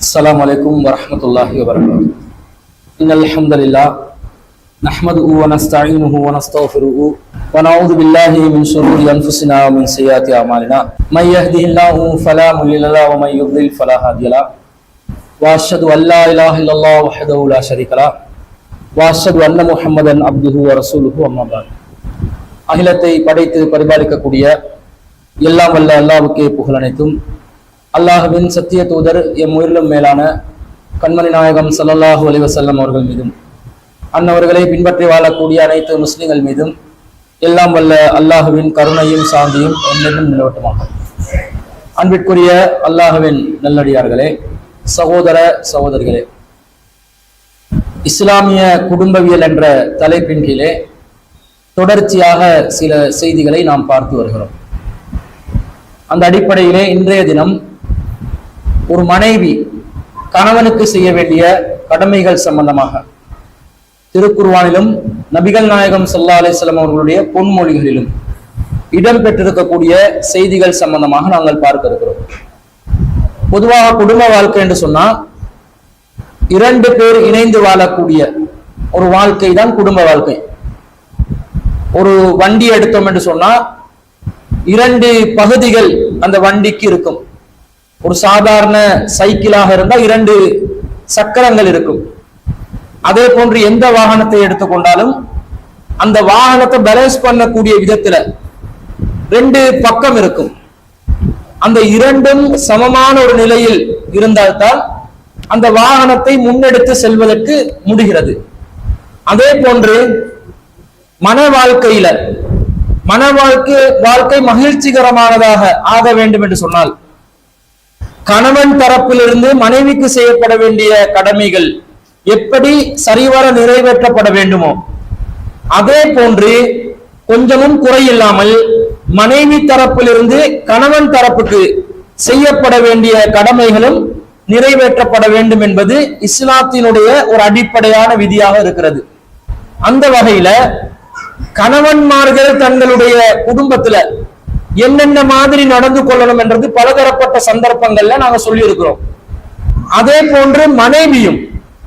السلام عليكم ورحمة الله وبركاته. إن الحمد لله نحمده ونستعينه ونستغفره ونعوذ بالله من شرور أنفسنا ومن سيئات أعمالنا من يهده الله فلا مضل له ومن يضلل فلا هادي له وأشهد أن لا إله إلا الله وحده لا شريك له وأشهد أن محمدا عبده ورسوله أما بعد. அகிலத்தை படைத்து பரிபாலிக்கக்கூடிய எல்லாம் வல்ல அல்லாஹ்வுக்கே புகழ் அனைத்தும். அல்லாஹ்வின் சத்திய தூதர் எம் உயிரிலும் மேலான கண்மணி நாயகம் ஸல்லல்லாஹு அலைஹி வஸல்லம் அவர்கள் மீதும் அன்னவர்களை பின்பற்றி வாழக்கூடிய அனைத்து முஸ்லிம்கள் மீதும் எல்லாம் வல்ல அல்லாஹ்வின் கருணையும் சாந்தியும் என்னென்னும் நிலவட்டமாக. அன்பிற்குரிய அல்லாஹ்வின் நல்லடியார்களே, சகோதர சகோதரிகளே, இஸ்லாமிய குடும்பவியல் என்ற தலைப்பின் கீழே தொடர்ச்சியாக சில செய்திகளை நாம் பார்த்து வருகிறோம். அந்த அடிப்படையிலே இன்றைய தினம் ஒரு மனைவி கணவனுக்கு செய்ய வேண்டிய கடமைகள் சம்பந்தமாக திருக்குர்ஆனிலும் நபிகள் நாயகம் ஸல்லல்லாஹு அலைஹி வஸல்லம் அவர்களுடைய பொன்மொழிகளிலும் இடம்பெற்றிருக்கக்கூடிய செய்திகள் சம்பந்தமாக நாங்கள் பார்க்க இருக்கிறோம். பொதுவாக குடும்ப வாழ்க்கை என்று சொன்னா இரண்டு பேர் இணைந்து வாழக்கூடிய ஒரு வாழ்க்கை தான் குடும்ப வாழ்க்கை. ஒரு வண்டி எடுத்தோம் என்று சொன்னா இரண்டு பகுதிகள் அந்த வண்டிக்கு இருக்கும். ஒரு சாதாரண சைக்கிளாக இருந்தால் இரண்டு சக்கரங்கள் இருக்கும். அதே போன்று எந்த வாகனத்தை எடுத்துக்கொண்டாலும் அந்த வாகனத்தை பேலன்ஸ் பண்ணக்கூடிய விதத்துல ரெண்டு பக்கம் இருக்கும். அந்த இரண்டும் சமமான ஒரு நிலையில் இருந்தால்தான் அந்த வாகனத்தை முன்னெடுத்து செல்வதற்கு முடிகிறது. அதே போன்று மன வாழ்க்கை மகிழ்ச்சிகரமானதாக ஆக வேண்டும் என்று சொன்னால் கணவன் தரப்பிலிருந்து மனைவிக்கு செய்யப்பட வேண்டிய கடமைகள் எப்படி சரிவர நிறைவேற்றப்பட வேண்டுமோ அதே போன்று கொஞ்சமும் குறையில்லாமல் மனைவி தரப்பிலிருந்து கணவன் தரப்புக்கு செய்யப்பட வேண்டிய கடமைகளும் நிறைவேற்றப்பட வேண்டும் என்பது இஸ்லாத்தினுடைய ஒரு அடிப்படையான விதியாக இருக்கிறது. அந்த வகையில கணவன்மார்கள் தங்களுடைய குடும்பத்துல என்னென்ன மாதிரி நடந்து கொள்ளணும் என்றது பலதரப்பட்ட சந்தர்ப்பங்கள்ல நாங்க சொல்லி இருக்கிறோம். அதே போன்று மனைவியும்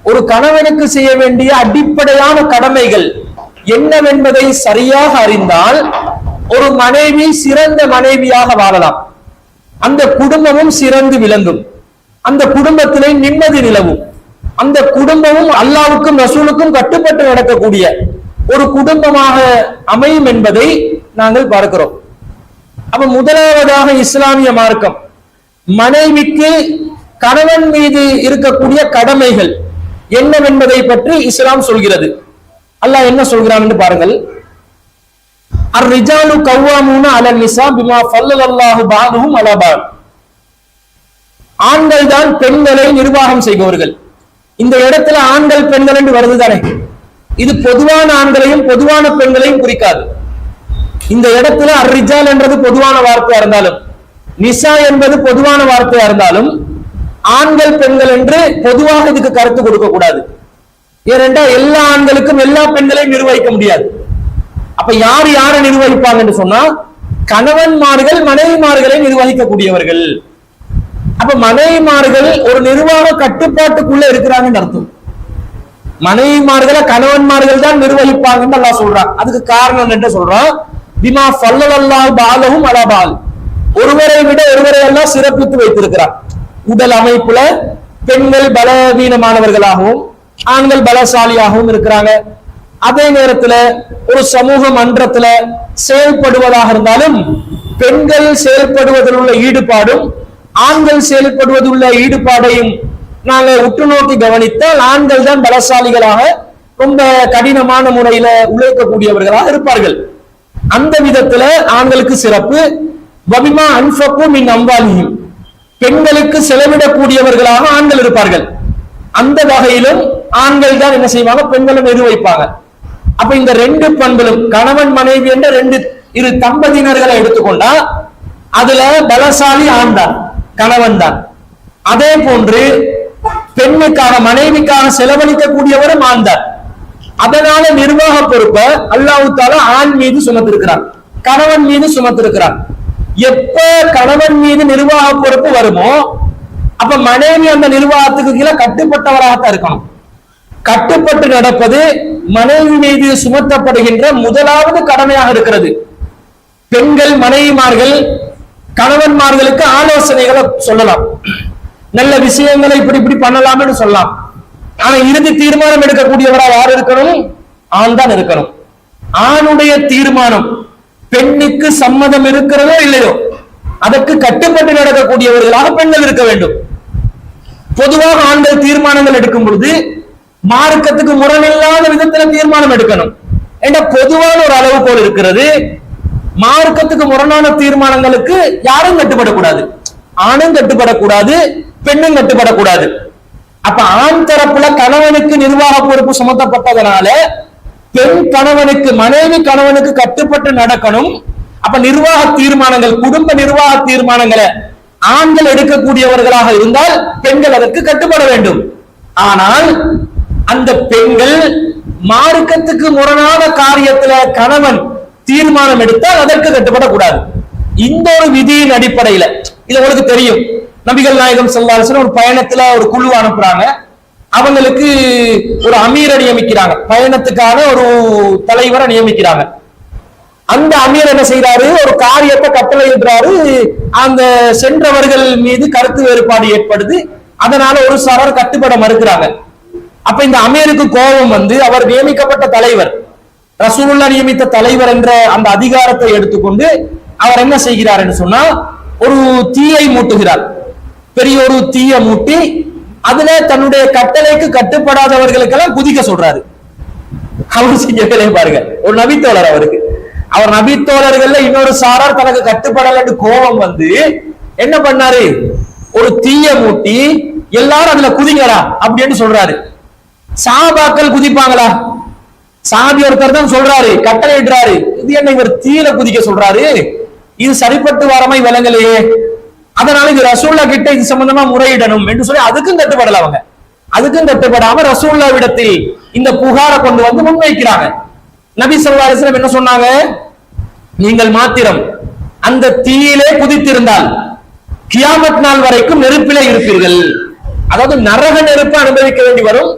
ஒரு கணவனுக்கு செய்ய வேண்டிய அடிப்படையான கடமைகள் என்னவென்பதை சரியாக அறிந்தால் ஒரு மனைவி சிறந்த மனைவியாக வாழலாம். அந்த குடும்பமும் சிறந்து விளங்கும். அந்த குடும்பத்திலே நிம்மதி நிலவும். அந்த குடும்பமும் அல்லாஹ்வுக்கும் ரசூலுக்கும் கட்டுப்பட்டு நடக்கக்கூடிய ஒரு குடும்பமாக அமையும் என்பதை நாங்கள் பார்க்கிறோம். அப்ப முதலாவதாக இஸ்லாமிய மார்க்கம் மனைவிக்கு கணவன் மீது இருக்கக்கூடிய கடமைகள் என்னவென்பதை பற்றி இஸ்லாம் சொல்கிறது. அல்லாஹ் என்ன சொல்கிறான் என்று பாருங்கள். அர்-ரிஜாலு கவ்வாமூன அலன் நிஸா பிமா ஃபல்லல்லாஹு பஅதுஹும் அலா பஅத். ஆண்கள் தான் பெண்களை நிர்வாகம் செய்பவர்கள். இந்த இடத்துல ஆண்கள் பெண்கள் என்று வருது தானே, இது பொதுவான ஆண்களையும் பொதுவான பெண்களையும் குறிக்காது. இந்த இடத்துல அர்-ரிஜால் என்றது பொதுவான வார்த்தையா இருந்தாலும் நிசா என்பது பொதுவான வார்த்தையா இருந்தாலும் ஆண்கள் பெண்கள் என்று பொதுவாக இதுக்கு கருத்து கொடுக்க கூடாது. ஏனென்றால் எல்லா ஆண்களுக்கும் எல்லா பெண்களையும் நிர்வகிக்க முடியாது. அப்ப யார் யாரை நிர்வகிப்பாங்க என்று சொன்னா கணவன்மார்கள் மனைவிமார்களை நிர்வகிக்கக்கூடியவர்கள். அப்ப மனைவிமார்கள் ஒரு நிர்வாக கட்டுப்பாட்டுக்குள்ள இருக்கிறாங்கன்னு அர்த்தம். மனைவிமார்களை கணவன்மார்கள் தான் நிர்வகிப்பாங்கன்னு அல்லாஹ் சொல்றான். அதுக்கு காரணம் என்ன சொல்றான்? பிமா ஃபல்லல்லாஹு பஅதுஹும் அலா பஅத். ஒருவரை விட ஒருவரை எல்லாம் சிறப்பித்து வைத்திருக்கிறார். உடல் அமைப்புல பெண்கள் பலவீனமானவர்களாகவும் ஆண்கள் பலசாலியாகவும் இருக்கிறாங்க. அதே நேரத்துல ஒரு சமூக மன்றத்துல செயல்படுவதாக இருந்தாலும் பெண்கள் செயல்படுவதில் உள்ள ஈடுபாடும் ஆண்கள் செயல்படுவதில் உள்ள ஈடுபாடையும் நாங்கள் உற்று நோக்கி கவனித்தால் ஆண்கள் தான் பலசாலிகளாக ரொம்ப கடினமான முறையில உழைக்கக்கூடியவர்களாக இருப்பார்கள். அந்த விதத்துல ஆண்களுக்கு சிறப்பு. வபிமா அன்ஃபகு மின் அம்வாலிஹிம், பெண்களுக்கு செலவிடக்கூடியவர்களாக ஆண்கள் இருப்பார்கள். அந்த வகையிலும் ஆண்கள் தான் என்ன செய்வாங்க, பெண்களும் நிர்வகிப்பாங்க. அப்ப இந்த ரெண்டு பண்புகளும் கணவன் மனைவி என்ற இரு தம்பதியினர்களை எடுத்துக்கொண்டா அதுல பலசாலி ஆண் தான், கணவன் தான். அதே போன்று பெண்ணுக்காக மனைவிக்காக செலவழிக்கக்கூடியவரும் ஆண் தான். அதனால நிர்வாக பொறுப்பை அல்லாஹ் தஆலா ஆண் மீது சுமத்திருக்கிறார், கணவன் மீது சுமத்திருக்கிறார். எப்ப கணவன் மீது நிர்வாக பொறுப்பு வருமோ அப்ப மனைவி அந்த நிர்வாகத்துக்கு கீழே கட்டுப்பட்டவராகத்தான் இருக்கணும். கட்டுப்பட்டு நடப்பது மனைவி மீது சுமத்தப்படுகின்ற முதலாவது கடமையாக இருக்கிறது. பெண்கள் மனைவிமார்கள் கணவன்மார்களுக்கு ஆலோசனைகளை சொல்லலாம், நல்ல விஷயங்களை இப்படி இப்படி பண்ணலாம்னு சொல்லலாம். ஆனா இறுதி தீர்மானம் எடுக்கக்கூடியவரா யார் இருக்கணும்? ஆண் தான் இருக்கணும். ஆணுடைய தீர்மானம் பெண்ணுக்கு சம்மதம் இருக்கிறதோ இல்லையோ அதற்கு கட்டுப்பட்டு நடக்கக்கூடியவர்களாக பெண்கள் இருக்க வேண்டும். பொதுவாக ஆண்கள் தீர்மானங்கள் எடுக்கும் பொழுது மார்க்கத்துக்கு முரணில்லாத விதத்துல தீர்மானம் எடுக்கணும் என்ற பொதுவான ஒரு அளவுகோல் இருக்கிறது. மார்க்கத்துக்கு முரணான தீர்மானங்களுக்கு யாரும் கட்டுப்படக்கூடாது, ஆணும் கட்டுப்படக்கூடாது, பெண்ணும் கட்டுப்படக்கூடாது. அப்ப ஆண் தரப்புல கணவனுக்கு நிர்வாக பொறுப்பு சுமத்தப்பட்டதனால பெண் கணவனுக்கு, மனைவி கணவனுக்கு கட்டுப்பட்டு நடக்கணும். அப்ப நிர்வாக தீர்மானங்கள், குடும்ப நிர்வாக தீர்மானங்களை ஆண்கள் எடுக்கக்கூடியவர்களாக இருந்தால் பெண்கள் அதற்கு கட்டுப்பட வேண்டும். ஆனால் அந்த பெண்கள் மார்க்கத்துக்கு முரணான காரியத்துல கணவன் தீர்மானம் எடுத்தால் அதற்கு கட்டுப்படக்கூடாது. இந்த ஒரு விதியின் அடிப்படையில இது உங்களுக்கு தெரியும், நபிகள் நாயகம் ஸல்லல்லாஹு அலைஹி வஸல்லம் ஒரு பயணத்துல ஒரு குழு அனுப்புறாங்க, அவங்களுக்கு ஒரு அமீரை நியமிக்கிறாங்க, பயணத்துக்கான ஒரு தலைவரை நியமிக்கிறாங்க. அந்த அமீர் என்ன செய்யறாரு, ஒரு காரியத்தை கட்டளையிடுறாரு. அந்த சென்றவர்கள் மீது கருத்து வேறுபாடு ஏற்படுது, அதனால ஒரு சாரார் கட்டுப்பட மறுக்கிறாங்க. அப்ப இந்த அமீருக்கு கோபம் வந்து அவர் நியமிக்கப்பட்ட தலைவர், ரசூலுல்லாஹ் நியமித்த தலைவர் என்ற அந்த அதிகாரத்தை எடுத்துக்கொண்டு அவர் என்ன செய்கிறார் என்று சொன்னா ஒரு தீயை மூட்டுகிறார். பெரிய ஒரு தீயை மூட்டி அதுல தன்னுடைய கட்டளைக்கு கட்டுப்படாதவர்களுக்கெல்லாம் குதிக்க சொல்றாரு. அவர் செஞ்ச வேலையை பாருங்க, ஒரு நபித்தோழர் அவருக்கு, அவர் நபித்தோழர்கள்ல இன்னொரு சாரார் தனக்கு கட்டுப்படலன்னு கோபம் வந்து என்ன பண்ணாரு, ஒரு தீய மூட்டி எல்லாரும் அதுல குதிங்கடா அப்படின்னு சொல்றாரு. சஹாபாக்கள் குதிப்பாங்களா? சாபி ஒருத்தர் தான் சொல்றாரு, கட்டளை இடுறாரு, இது என்ன இவர் தீயில குதிக்க சொல்றாரு, இது சரிப்பட்டு வரமை விளங்கலையே, அதனால இது ரசூல்லா கிட்ட இது சம்பந்தமா முறையிடணும் என்று சொல்லி அதுக்கும் கட்டுப்படல. அவங்க அதுக்கும் கட்டுப்படாம ரசூல்லாவிடத்தில் இந்த புகாரை கொண்டு வந்து முன்வைக்கிறாங்க. நபி ஸல்லல்லாஹு அலைஹி வஸல்லம் என்ன சொன்னாங்க, நீங்கள் மாத்திரம் அந்த தீயிலே குதித்திருந்தால் கியாமத் நாள் வரைக்கும் நெருப்பிலே இருப்பீர்கள். அதாவது நரக நெருப்பு அனுபவிக்க வேண்டி வரும்.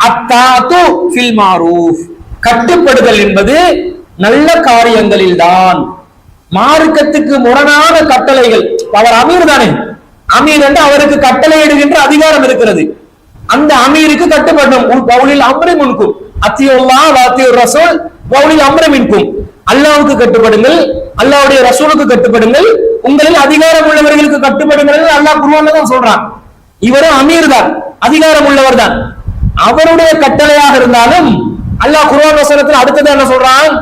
அத்தாது ஃபில் மாரூஃப், கட்டுப்படுதல் என்பது நல்ல காரியங்களில் தான். மார்க்கத்துக்கு முரணான கட்டளைகள், அவர் அமீர் தானே, அமீர் என்று அவருக்கு கட்டளையிடுகின்ற அதிகாரம் இருக்கிறது, அந்த அமீருக்கு கட்டுப்படணும். பவுலில் அம்ரி முன்கும் அத்தியுல்லாஹ் வ அத்தியுர் ரசூல் பவுலில் அம்ரி மின்கும், அல்லாஹ்வுக்கு கட்டுப்படுங்கள், அல்லாஹ்வுடைய ரசூலுக்கு கட்டுப்படுங்கள், உங்களில் அதிகாரம் உள்ளவர்களுக்கு கட்டுப்படுங்கள் அல்லாஹ் குர்ஆன்ல தான் சொல்றான். இவரும் அமீர் தான், அதிகாரம் உள்ளவர் தான். அவருடைய கட்டளையாக இருந்தாலும் அல்லாஹ் குர்ஆன் வசனத்தில் அடுத்தது என்ன சொல்றான்,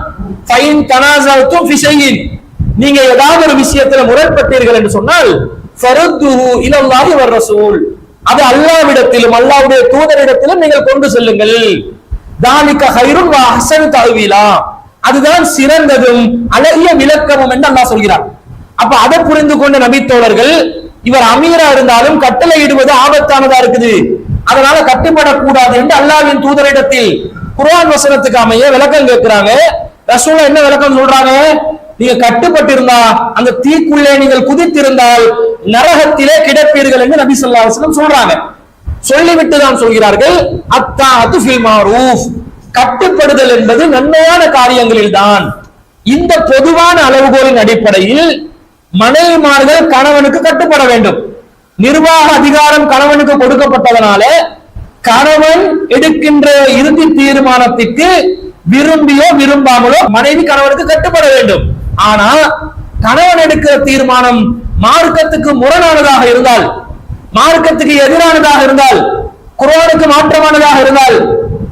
ஃபைன் தனாஸல்தும் ஃபி ஷைஇன், நீங்க ஏதாவது ஒரு விஷயத்துல முரண்பட்டீர்கள் என்று சொன்னால் ஃபருத்துஹு இலல்லாஹி வ ரசூல், அது அல்லாஹ்விடத்திலும் அல்லாஹ்வுடைய தூதரிடத்திலும் நீங்கள் கொண்டு செல்லுங்கள். தாலிக கைருன் வ அஹ்ஸனு தஅவீலா, அதுதான் சிறந்ததும் அழகிய விளக்கமும் என்று அல்லாஹ் சொல்கிறார். அப்ப அதை புரிந்து கொண்ட நபித்தோழர்கள், இவர் அமீரா இருந்தாலும் கட்டளை இடுவது ஆபத்தானதா இருக்குது, அதனால கட்டுப்படக்கூடாது என்று அல்லாஹ்வின் தூதரிடத்தில் குர்ஆன் வசனத்துக்கு அமைய விளக்கம் கேட்கிறாங்க. ரசூலா என்ன விளக்கம் சொல்றாங்க, நீங்க கட்டுப்பட்டிருந்தா அந்த தீக்குள்ளே நீங்கள் குதித்திருந்தால் நரகத்திலே கிடப்பீர்கள் என்று நபி ஸல்லல்லாஹு அலைஹி வஸல்லம் சொல்றாங்க. சொல்லிவிட்டு தான் சொல்கிறார்கள், அத்தாது ஃபில் மாரூஃப், கட்டுப்படுதல் என்பது நன்மையான காரியங்களில் தான். இந்த பொதுவான அளவுகோலின் அடிப்படையில் மனைவிமார்கள் கணவனுக்கு கட்டுப்பட வேண்டும். நிர்வாக அதிகாரம் கணவனுக்கு கொடுக்கப்பட்டதனால கணவன் எடுக்கின்ற இறுதி தீர்மானத்திற்கு விரும்பியோ விரும்பாமலோ மனைவி கணவனுக்கு கட்டுப்பட வேண்டும். ஆனா கணவன் எடுக்கிற தீர்மானம் மார்க்கத்துக்கு முரணானதாக இருந்தால், மார்க்கத்துக்கு எதிரானதாக இருந்தால், குர்ஆனுக்கு மாற்றமானதாக இருந்தால்,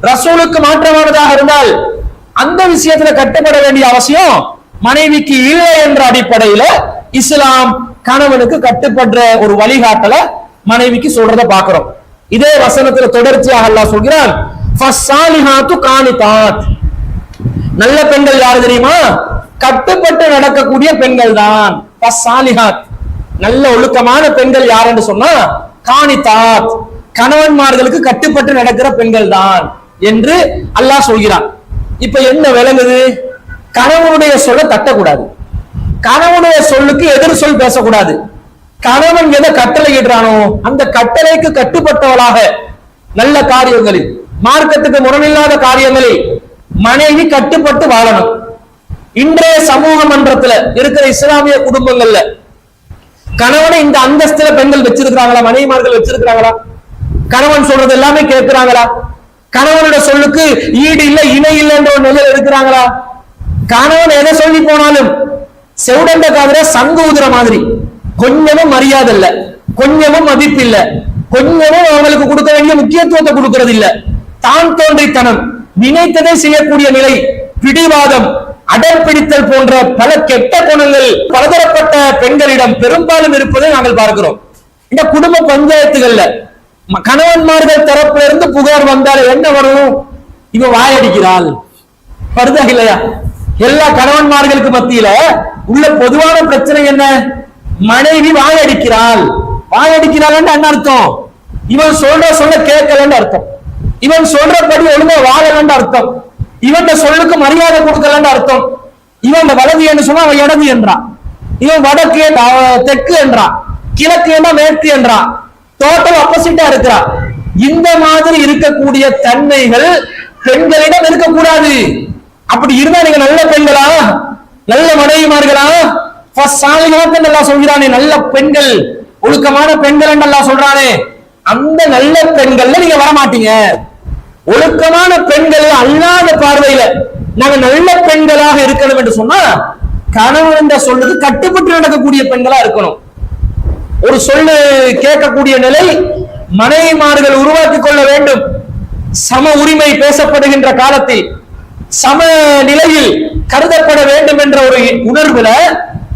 ரசூலுக்கு மாற்றமானதாக இருந்தால் அந்த விஷயத்துல கட்டுப்பட வேண்டிய அவசியம் மனைவிக்கு இல்லை என்ற அடிப்படையில இஸ்லாம் கணவனுக்கு கட்டுப்படுற ஒரு வழிகாட்டல மனைவிக்கு சொல்றத பாக்குறோம். இதே வசனத்துல தொடர்ச்சியாக அல்லாஹ் சொல்கிறான், ஃபஸ்ஸாலிஹாத்து கானிதாத், நல்ல பெண்கள் யாரு தெரியுமா, கட்டுப்பட்டு நடக்கக்கூடிய பெண்கள் தான். ஃபஸ்ஸாலிஹாத், நல்ல ஒழுக்கமான பெண்கள் யார் என்று சொன்னா கானிதாத், கணவன்மார்களுக்கு கட்டுப்பட்டு நடக்கிற பெண்கள் தான் என்று அல்லாஹ் சொல்கிறான். இப்ப என்ன விளங்குது, கணவனுடைய சொல்ல தட்டக்கூடாது, கணவனுடைய சொல்லுக்கு எதிர் சொல் பேசக்கூடாது. கணவன் எதை கட்டளை இடுறானோ அந்த கட்டளைக்கு கட்டுப்பட்டவளாக நல்ல காரியங்களில், மார்க்கத்துக்கு முரணில்லாத காரியங்களில் மனைவி கட்டுப்பட்டு வாழணும். இன்றைய சமூக மன்றத்துல இருக்கிற இஸ்லாமிய குடும்பங்கள்ல கணவனை இந்த அந்தஸ்துல பெண்கள் வச்சிருக்கிறாங்களா? மனைவிமார்கள் வச்சிருக்கிறாங்களா? கணவன் சொல்றது எல்லாமே கேட்கிறாங்களா? கணவனோட சொல்லுக்கு ஈடு இல்ல இணை இல்லை என்ற ஒரு நிலையில் இருக்கிறாங்களா? கணவன் எதை சொல்லி போனாலும் செவுடண்ட காதல சங்கு ஊதுற மாதிரி, கொஞ்சமும் மரியாதை இல்ல, கொஞ்சமும் மதிப்பு இல்ல, கொஞ்சமும் அவங்களுக்கு கொடுக்க வேண்டிய முக்கியத்துவத்தை கொடுக்கிறது இல்ல, தான் தோன்றித்தனம், நினைத்ததை செய்யக்கூடிய நிலை, பிடிவாதம், அடம்பிடித்தல் போன்ற பல கெட்ட குணங்கள் பலதரப்பட்ட பெண்களிடம் பெரும்பாலும் இருப்பதை நாங்கள் பார்க்கிறோம். இந்த குடும்ப பஞ்சாயத்துகள்ல கணவன்மார்கள் தரப்புல இருந்து புகார் வந்தால் என்ன வரும்? இவ வாயடிக்கிறாள், வருதா இல்லையா? எல்லா கணவன்மார்களுக்கு மத்தியில உள்ள பொதுவான பிரச்சனை என்ன? மனைவி வாயடிக்கிறாள். வாயடிக்கிறாள் என்ன அர்த்தம்? இவன் சொல்ல கேட்கலன்னு அர்த்தம், இவன் சொல்றபடி ஒழுங்கா வாழலன்னு அர்த்தம், இவன் சொல்லுக்கு மரியாதை கொடுக்கலன்னு அர்த்தம். இவன் வலது என்று சொன்னா அவன் இடது என்றான், இவன் வடக்கு தெற்கு என்றான், கிழக்கு என்ன மேற்கு என்றான், டோட்டல் ஆப்போசிட்டா இருக்கிறான். இந்த மாதிரி இருக்கக்கூடிய தன்மைகள் பெண்களிடம் இருக்கக்கூடாது. அப்படி இருந்தா நீங்க நல்ல பெண்களா, நல்ல மனைவிமார்களா? நல்லா சொல்கிறானே, நல்ல பெண்கள், ஒழுக்கமான பெண்கள் நல்லா சொல்றானே, அந்த நல்ல பெண்கள்ல நீங்க வரமாட்டீங்க. ஒழுக்கமான பெண்கள் அல்லாத பார்வையில நாங்க நல்ல பெண்களாக இருக்கணும் என்று சொன்னா கணவன் என்ற சொல்லுக்கு கட்டுப்பட்டு நடக்கக்கூடிய பெண்களா இருக்கணும். ஒரு சொல்லு கேட்கக்கூடிய நிலை மனைவிமார்கள் உருவாக்கிக் கொள்ள வேண்டும். சம உரிமை பேசப்படுகின்ற காலத்தில் சம நிலையில் கருதப்பட வேண்டும் என்ற ஒரு உணர்வுல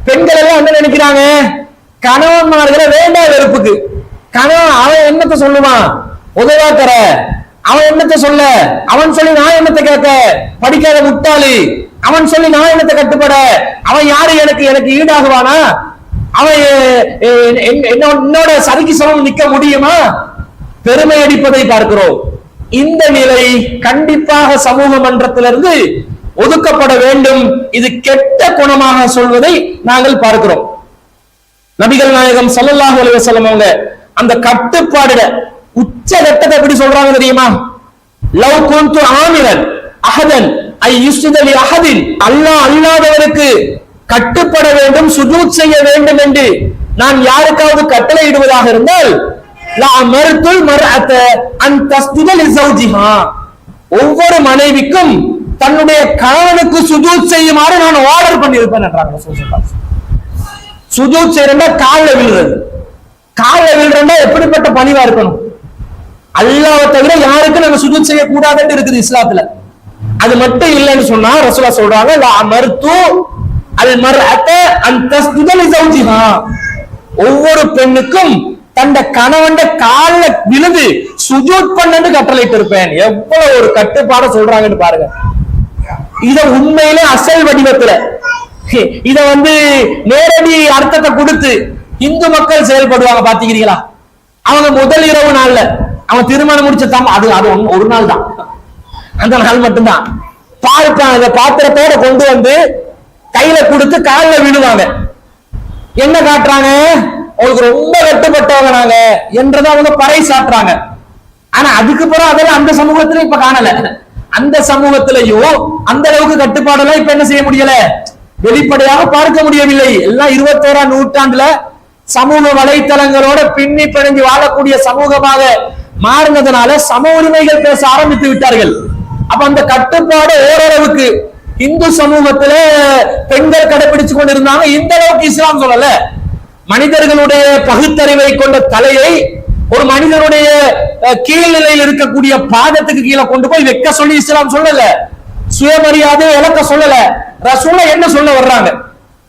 பெண்கள் எல்லாம் என்ன நினைக்கிறாங்க? கணவன்மார்களை வேண்டாம் வெறுப்புக்கு. கணவன் அவன் என்னத்தை சொல்லுவான்? உதவாக்கற அவன் என்னத்தை சொல்ல, அவன் சொல்லி நான் என்னத்தை கேட்க, படிக்காத முட்டாளி அவன் சொல்லி நான் என்னத்தை கட்டுப்பட, அவன் யாரு எனக்கு எனக்கு ஈடாகுவானா? அவன் என்னோட சரிக்கு சமம் நிக்க முடியுமா? பெருமை அடிப்பதை பார்க்கிறோம். இந்த நிலை கண்டிப்பாக சமூக மன்றத்திலிருந்து ஒதுக்கப்பட வேண்டும். இது கெட்ட குணமாக சொல்வதை நாங்கள் பார்க்கிறோம். நபிகள் நாயகம் ஸல்லல்லாஹு அலைஹி வஸல்லம் அவங்க அந்த கட்டுப்பாடுட உச்ச கட்டத்தை எப்படி சொல்றாங்க தெரியுமா? லவ் குன்து ஆமிரன் அஹதன் ஐ யுஸ்ஜித லி அஹதின், அல்லாஹ் அல்லாதவருக்கு கட்டுப்பட வேண்டும், சுஜூத் செய்ய வேண்டும் என்று நான் யாருக்காவது கட்டளை இடுவதாக இருந்தால் லா மர்துல் மர்அத அன் தஸ்ஜுத லி ஸௌஜிஹா, ஒவ்வொரு மனைவிக்கும் தன்னுடைய கணவனுக்கு சுஜூத் செய்யுமாறு நான் ஆர்டர் பண்ணியிருப்பேன் என்றாங்க ரசூலுல்லாஹ். சுஜூத் செய்யறா கால்ல விழுறது, கால்ல விழுறா எப்படிப்பட்ட பணிவா இருக்கணும்? அல்லாஹ்வை தவிர யாருக்கும் நம்ம சுஜூத் செய்ய கூடாதுன்னு இருக்குது இஸ்லாத்துல. அது மட்டும் இல்லைன்னு சொன்னா ரசூலுல்லாஹ் சொல்றாங்க லா மர்து அல் மர்அத அன் தஸ்ஜுத லி ஸௌஜிஹா, ஒவ்வொரு பெண்ணுக்கும் தந்த கணவன் கால்ல விழுது சுஜூத் பண்ணு கட்டளையிட்டு இருப்பேன். எவ்வளவு ஒரு கட்டுப்பாட சொல்றாங்கன்னு பாருங்க. இத உண்மையிலே அசல் வடிவத்துல இத நேரடி அர்த்தத்தை கொடுத்து இந்து மக்கள் செயல்படுவாங்க பாத்தீங்களா? அவங்க முதல் இரவு நாள்ல அவன் திருமணம் முடிச்ச அது ஒரு நாள் தான், அந்த நாள் மட்டும்தான் பாத்திரத்தோட கொண்டு வந்து கையில கொடுத்து கால்ல விழுவாங்க. என்ன காட்டுறாங்க? உங்களுக்கு ரொம்ப கட்டுப்பட்டவங்க நாங்க என்றதை அவங்க பறை சாட்டுறாங்க. ஆனா அதுக்கு பிறகு அதெல்லாம் அந்த சமூகத்திலும் இப்ப காணல. அந்த சமூகத்திலையும் அந்த அளவுக்கு கட்டுப்பாடெல்லாம் இப்ப என்ன செய்ய முடியல, வெளிப்படையாக பார்க்க முடியவில்லை. எல்லாம் 21ஆம் நூற்றாண்டுல சமூக வலைத்தளங்களோட பின்னி பிணைஞ்சு வாழக்கூடிய சமூகமாக மாறினதுனால சம உரிமைகள் பேச ஆரம்பித்து விட்டார்கள். அப்ப அந்த கட்டுப்பாடு ஓரளவுக்கு இந்து சமூகத்துல பெண்கள் கடைபிடிச்சு கொண்டிருந்தாங்க. இந்த அளவுக்கு இஸ்லாம் சொல்லல. மனிதர்களுடைய பகுத்தறிவை கொண்ட தலையை ஒரு மனிதனுடைய கீழ்நிலையில் இருக்கக்கூடிய பாதத்துக்கு கீழே கொண்டு போய் வைக்க சொல்லி இஸ்லாம் சொல்லல. சுயமரியாதை இழக்க சொல்லல. ரசூலுல்லாஹ் என்ன சொல்ல வர்றாங்க?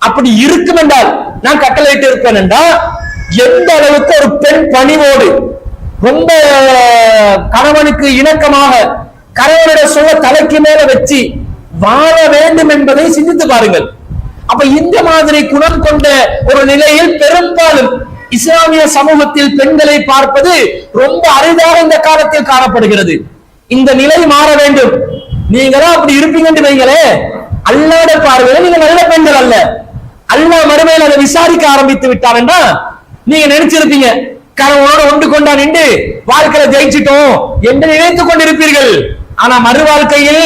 அப்படி இருக்கும் என்றால் நான் கட்டளையிட்டு இருப்பேன் என்றால் எந்த அளவுக்கு ஒரு பெண் பணிவோடு ரொம்ப கணவனுக்கு இணக்கமாக கணவனுடைய சொல்ல தலைக்கு மேல வச்சு வாழ வேண்டும் என்பதை சிந்தித்து பாருங்கள். அப்ப இந்த மாதிரி குணம் கொண்ட ஒரு நிலையில் பெரும்பாலும் இஸ்லாமிய சமூகத்தில் பெண்களை பார்ப்பது ரொம்ப அரிதாக இந்த காலத்தில் காணப்படுகிறது. இந்த நிலை மாற வேண்டும். நீங்களும் அப்படி இருப்பீங்கன்னு வைங்களே, அல்லாஹ்வுடைய பார்வையில நீங்க நல்ல பெண்கள் அல்ல. அல்லாஹ் மறுமையில் அதை விசாரிக்க ஆரம்பித்து விட்டார் என்றால் நீங்க நினைச்சிருப்பீங்க கணவனோட ஒன்று கொண்டா நின்று வாழ்க்கையில ஜெயிச்சிட்டோம் என்று நினைத்துக் கொண்டிருப்பீர்கள். ஆனா மறு வாழ்க்கையில்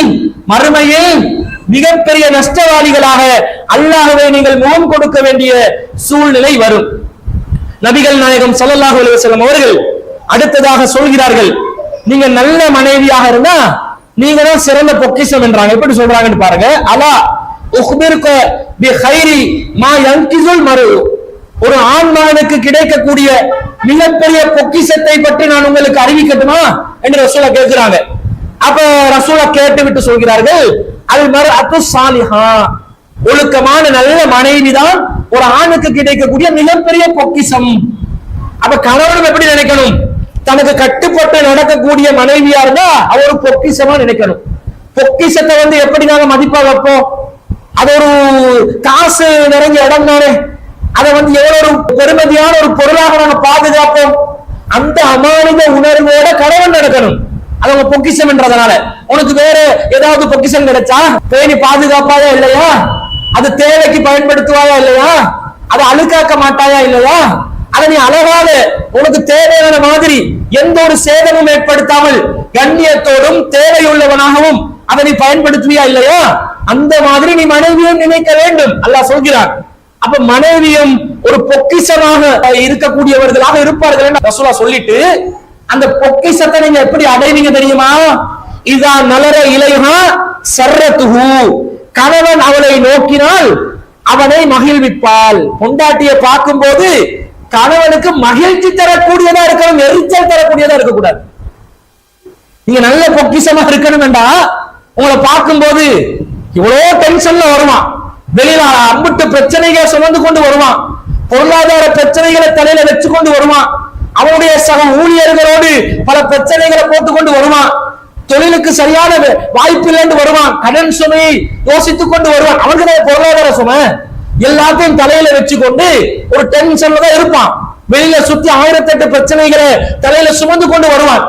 மறுமையில் மிகப்பெரிய நஷ்டவாளிகளாக அல்லாஹ்வை நீங்கள் முகம் கொடுக்க வேண்டிய சூழ்நிலை வரும். நபிகள் நாயகம் ஸல்லல்லாஹு அலைஹி வஸல்லம் அவர்கள் அடுத்ததாக சொல்கிறார்கள், நீங்க நல்ல மனைவியாக இருந்தா நீங்க தான் சிறந்த பொக்கிஷம் என்றாங்க. எப்படி சொல்றாங்கன்னு பாருங்க. அலா உக்பிருக பி கைரி மா யன்கிசுல் மரு, ஒரு ஆண் மகனுக்கு கிடைக்கக்கூடிய மிகப்பெரிய பொக்கிஷத்தை பற்றி நான் உங்களுக்கு அறிவிக்கட்டுமா என்று ரசூலா கேட்கிறாங்க. அப்ப ரசூலா கேட்டு விட்டு சொல்கிறார்கள், அல் மர்அத்து சாலிஹா, ஒழுக்கமான நல்ல மனைவி தான் ஒரு ஆணுக்கு கிடைக்கக்கூடிய மிகப்பெரிய பொக்கிஷம். அப்ப கணவனும் எப்படி நினைக்கணும், தனக்கு கட்டுப்பட்டு நடக்கக்கூடிய மனைவியா இருந்தா அவர் ஒரு பொக்கிஷமா நினைக்கணும். பொக்கிஷத்தை எப்படி நாங்க மதிப்பா வைப்போம், அது ஒரு காசு நிறைஞ்ச இடம் தானே, அதை எவ்வளவு ஒரு பெருமதியான ஒரு பொருளாக நாங்க பாதுகாப்போம். அந்த அமானித உணர்வோட கணவன் நடக்கணும். அது உங்க பொக்கிஷம் என்றதுனால உனக்கு வேற ஏதாவது பொக்கிஷம் கிடைச்சா பேணி பாதுகாப்பாயா இல்லையா, அது தேவைக்கு பயன்படுத்துவாயா இல்லையா, அதை அழுக்காக்க மாட்டாயா இல்லையா, அதை நீ அழகாக உனக்கு தேவையான மாதிரி எந்த ஒரு சேதமும் ஏற்படுத்தாமல் கண்ணியத்தோடும் தேவையுள்ளவனாகவும் அதை நீ பயன்படுத்துவியா இல்லையா, அந்த மாதிரி நீ மனைவியும் நினைக்க வேண்டும் அல்லாஹ் சொல்கிறான். அப்ப மனைவியும் ஒரு பொக்கிஷமாக இருக்கக்கூடியவர்களாக இருப்பார்கள் என்று ரசூலா சொல்லிட்டு, அந்த பொக்கிஷத்தை நீங்க எப்படி அடைவீங்க தெரியுமா, இதா நலர இலைஹா சர்ரத்துஹு, கணவன் அவளை நோக்கினால் அவனை மகிழ்விப்பாள். பொண்டாட்டியை பார்க்கும் போது கணவனுக்கு மகிழ்ச்சி தரக்கூடியதா இருக்கணும், எரிச்சல் தரக்கூடியதா இருக்கக்கூடாது. நீங்க நல்ல பொக்கிஷமா இருக்கணும் வேண்டா, உங்களை பார்க்கும் போது இவ்வளவு டென்ஷன்ல வருவான், வெளியில அம்பிட்டு பிரச்சனைகளை சுமந்து கொண்டு வருவான், பொருளாதார பிரச்சனைகளை தலையில வச்சு கொண்டு வருவான், அவனுடைய சக ஊழியர்களோடு பல பிரச்சனைகளை போட்டுக்கொண்டு வருவான், தொழிலுக்கு சரியான வாய்ப்பு இல்லைன்னு வருவான், கடன் சுமையை யோசித்துக் கொண்டு வருவான், அவனுக்கு பொருளாதார சுமை எல்லாத்தையும் தலையில வச்சுக்கொண்டு ஒரு டென்ஷன்ல தான் இருப்பான். வெளியில சுத்தி 1008 பிரச்சனைகளை தலையில சுமந்து கொண்டு வருவான்.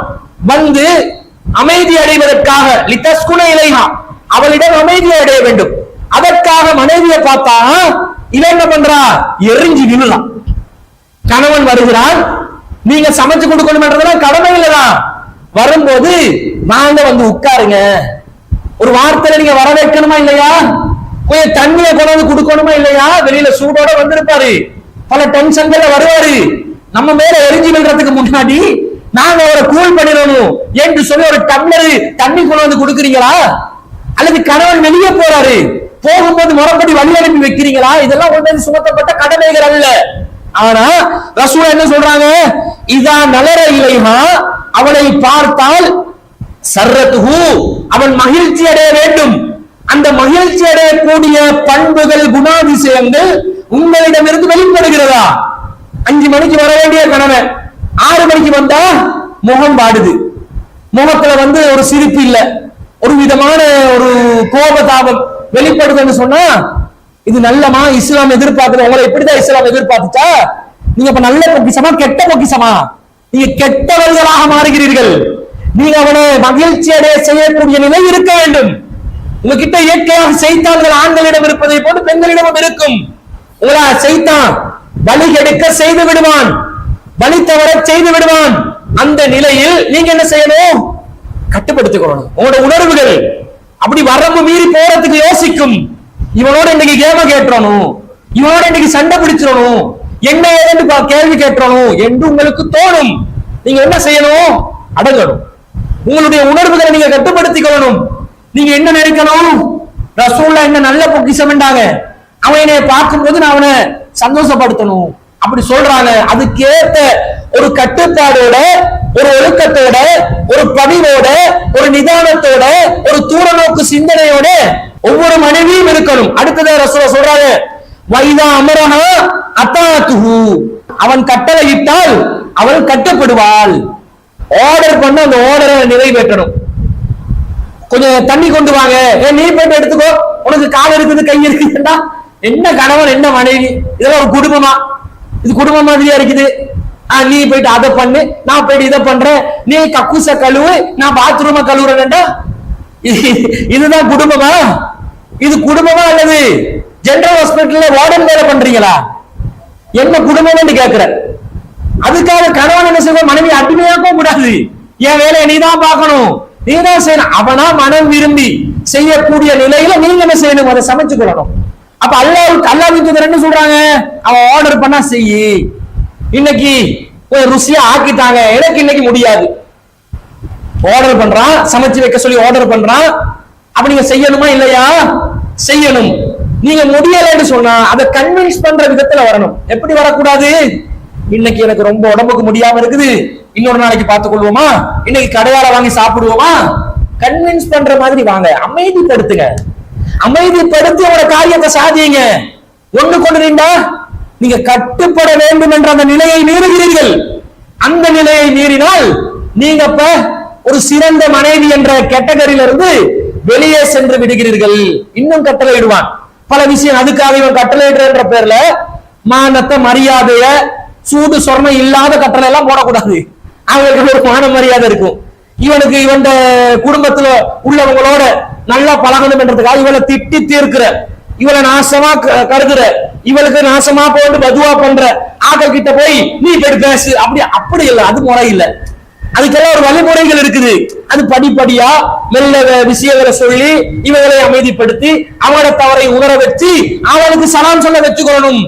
அமைதி அடைவதற்காக லிதஸ்குன இலைஹா, அவளிடம் அமைதியை அடைய வேண்டும், அதற்காக மனைவியை பார்த்தா இவன் என்ன பண்றா, எரிஞ்சு விழலாம். கணவன் வருகிறான், நீங்க சமைச்சு கொடுக்கணும் கடமை இல்லதான், வரும்போது வாங்க உட்காருங்க, ஒரு வார்த்தையில நீங்க வர வைக்கணுமா இல்லையா, கொஞ்சம் தண்ணியை கொண்டு கொடுக்கணுமா இல்லையா, வெளியில சூடோட வந்திருப்பாரு, பல டென்ஷன்கள் வருவாரு, நம்ம மேல எரிஞ்சு விழுறதுக்கு முன்னாடி நாங்க அவரை கூல் பண்ணிடணும் என்று சொல்லி ஒரு டம்ளர் தண்ணி கொண்டு கொடுக்குறீங்களா, அல்லது கணவன் வெளியே போறாரு போகும்போது முறைப்படி வழி அனுப்பி வைக்கிறீங்களா, இதெல்லாம் ஒன்றை சுமத்தப்பட்ட கடமைகள் அல்ல. ஆனா ரசூல் என்ன சொல்றாங்க, இதா நலர இலைஹா, அவளை பார்த்தால் சர்ரத்துஹு, அவன் மகிழ்ச்சி அடைய வேண்டும், அந்த மகிழ்ச்சி அடையக்கூடிய பண்புகள் குணாதிசயங்கள் உங்களிடமிருந்து வெளிப்படுகிறதா. 5 மணிக்கு வர வேண்டிய கணவன் 6 மணிக்கு வந்தா முகம் வாடுது, முகத்துல ஒரு சிரிப்பு இல்ல, ஒரு விதமான ஒரு கோபதாபம் வெளிப்படுதுன்னு சொன்னா இது நல்லமா இஸ்லாம் எதிர்பார்க்குது. உங்களை எப்படிதான் இஸ்லாம் எதிர்பார்த்துச்சா, நீங்க இப்ப நல்ல பொக்கிஷமா கெட்ட பொக்கிஷமா, நீங்க கெட்டவர்களாக மாறுகிறீர்கள். நீங்க அவனை மகிழ்ச்சி அடைய செய்யக்கூடிய நிலை இருக்க வேண்டும். உங்ககிட்ட இயற்கையாக செய்தான்கள் ஆண்களிடம் இருப்பதை போன்று பெண்களிடமும் இருக்கும். உங்களா செய்தான் வழி கெடுக்க செய்து விடுவான், வழி தவற செய்து விடுவான். அந்த நிலையில் நீங்க என்ன செய்யணும், கட்டுப்படுத்திக்கணும். உங்களோட உணர்வுகள் அப்படி வரம்பு மீறி போறதுக்கு யோசிக்கும். இவனோட இன்னைக்கு கேம கேட்டணும், இவனோட இன்னைக்கு சண்டை பிடிச்சிடணும், என்ன ஏதென்று கேள்வி கேட்டணும் என்று உங்களுக்கு தோணும். நீங்க என்ன செய்யணும், அடங்கணும். உங்களுடைய உணர்வுகளை நீங்க கட்டுப்படுத்திக்கணும். நீங்க என்ன நினைக்கணும், ரசூல்லா என்ன நல்ல பொக்கிஷம் என்றாங்க, அவன் என்னை பார்க்கும் போது நான் அவனை சந்தோஷப்படுத்தணும் அப்படி சொல்றாங்க. அதுக்கேற்ற ஒரு கட்டுப்பாடோட, ஒரு ஒழுக்கத்தோட, ஒரு பணிவோட, ஒரு நிதானத்தோட, ஒரு தூரநோக்கு சிந்தனையோட ஒவ்வொரு மனைவியும் இருக்கணும். அடுத்தது ரசூலுல்லாஹ் சொல்றாங்க, வைதா அமரஹா அத்தாத்துஹு, அவன் கட்டளையிட்டால் அவள் கட்டப்படுவாள். ஆர்டர் பண்ண அந்த ஆர்டரை நிறைவேற்றணும். கொஞ்சம் தண்ணி கொண்டு வாங்க, நீ போயிட்டு எடுத்துக்கோ, உனக்கு கால் இருக்குது கை இருக்குதுன்னா என்ன கணவன் என்ன மனைவி, இதெல்லாம் ஒரு குடும்பமா, இது குடும்பம் மாதிரியா இருக்குது. நீ போயிட்டு அதை பண்ணு, நான் போயிட்டு இதை பண்றேன், நீ கக்கூச கழுவு, நான் பாத்ரூம கழுவுறேன்டா, இதுதான் குடும்பமா? இது குடும்பமா அல்லது ஜெனரல் ஹாஸ்பிட்டல்ல வார்டன் வேலை பண்றீங்களா? என்ன குடும்பம் கேட்கிற அதுக்காக கணவன் என்ன செய்வோம், மனைவி அடிமையாக்க கூடாது. என் வேலையை நீதான் பார்க்கணும், நீதான் செய்யணும். அவனா மனம் விரும்பி செய்யக்கூடிய நிலையில நீங்க என்ன செய்யணும், அதை சமைச்சு கொள்ளணும். அப்ப அல்லாஹ்வுக்கு என்ன சொல்றாங்க, அவன் ஆர்டர் பண்ணா செய்யி. இன்னைக்கு ருசியா ஆக்கிட்டாங்க, எனக்கு இன்னைக்கு முடியாது. ஆர்டர் பண்றான், சமைச்சு வைக்க சொல்லி ஆர்டர் பண்றான். அப்ப நீங்க செய்யணுமா இல்லையா? செய்யணும். நீங்க முடியலன்னு சொன்னா அதை கன்வின்ஸ் பண்ற விதத்துல வரணும். எப்படி வரக்கூடாது, இன்னைக்கு எனக்கு ரொம்ப உடம்புக்கு முடியாம இருக்குது, இன்னொரு நாளைக்கு பார்த்துக் கொள்வோமா, இன்னைக்கு கடையால வாங்கி சாப்பிடுவோமா, கன்வின்ஸ் பண்ற மாதிரி வாங்க. அமைதிப்படுத்துங்க, அமைதிப்படுத்தி உங்களோட காரியத்தை சாதியுங்க. ஒண்ணு கொண்டு நின்றா நீங்க கட்டுப்பட வேண்டும் என்ற அந்த நிலையை மீறுகிறீர்கள். அந்த நிலையை மீறினால் நீங்க இப்ப ஒரு சிறந்த மனைவி என்ற கேட்டகரியில இருந்து வெளியே சென்று விடுகிறீர்கள். இன்னும் கட்டளையிடுவான் பல விஷயம். அதுக்காக இவன் கட்டளையிடுற பேர்ல மானத்தை, மரியாதைய, சூடு சொர்ணம் இல்லாத கட்டளை எல்லாம் போடக்கூடாது. அவங்களுக்கு ஒரு மான மரியாதை இருக்கும். இவனுக்கு இவன் குடும்பத்துல உள்ளவங்களோட நல்லா பழகணும் என்றதுக்காக இவளை திட்டி தீர்க்கிற, இவளை நாசமா கருதுற, இவளுக்கு நாசமா போட்டு பதுவா பண்ற ஆக்கள் கிட்ட போய் நீ போய் பேசு, அப்படி இல்லை. அது முறை இல்லை. அதுக்கெல்லாம் ஒரு வழிமுறைகள் இருக்குது. அது படிப்படியா மெல்ல விஷயங்களை சொல்லி இவங்களை அமைதிப்படுத்தி அவனோட தவறை உணர வச்சு அவனுக்கு சலாம் சொல்ல வச்சுக்கொள்ளணும்.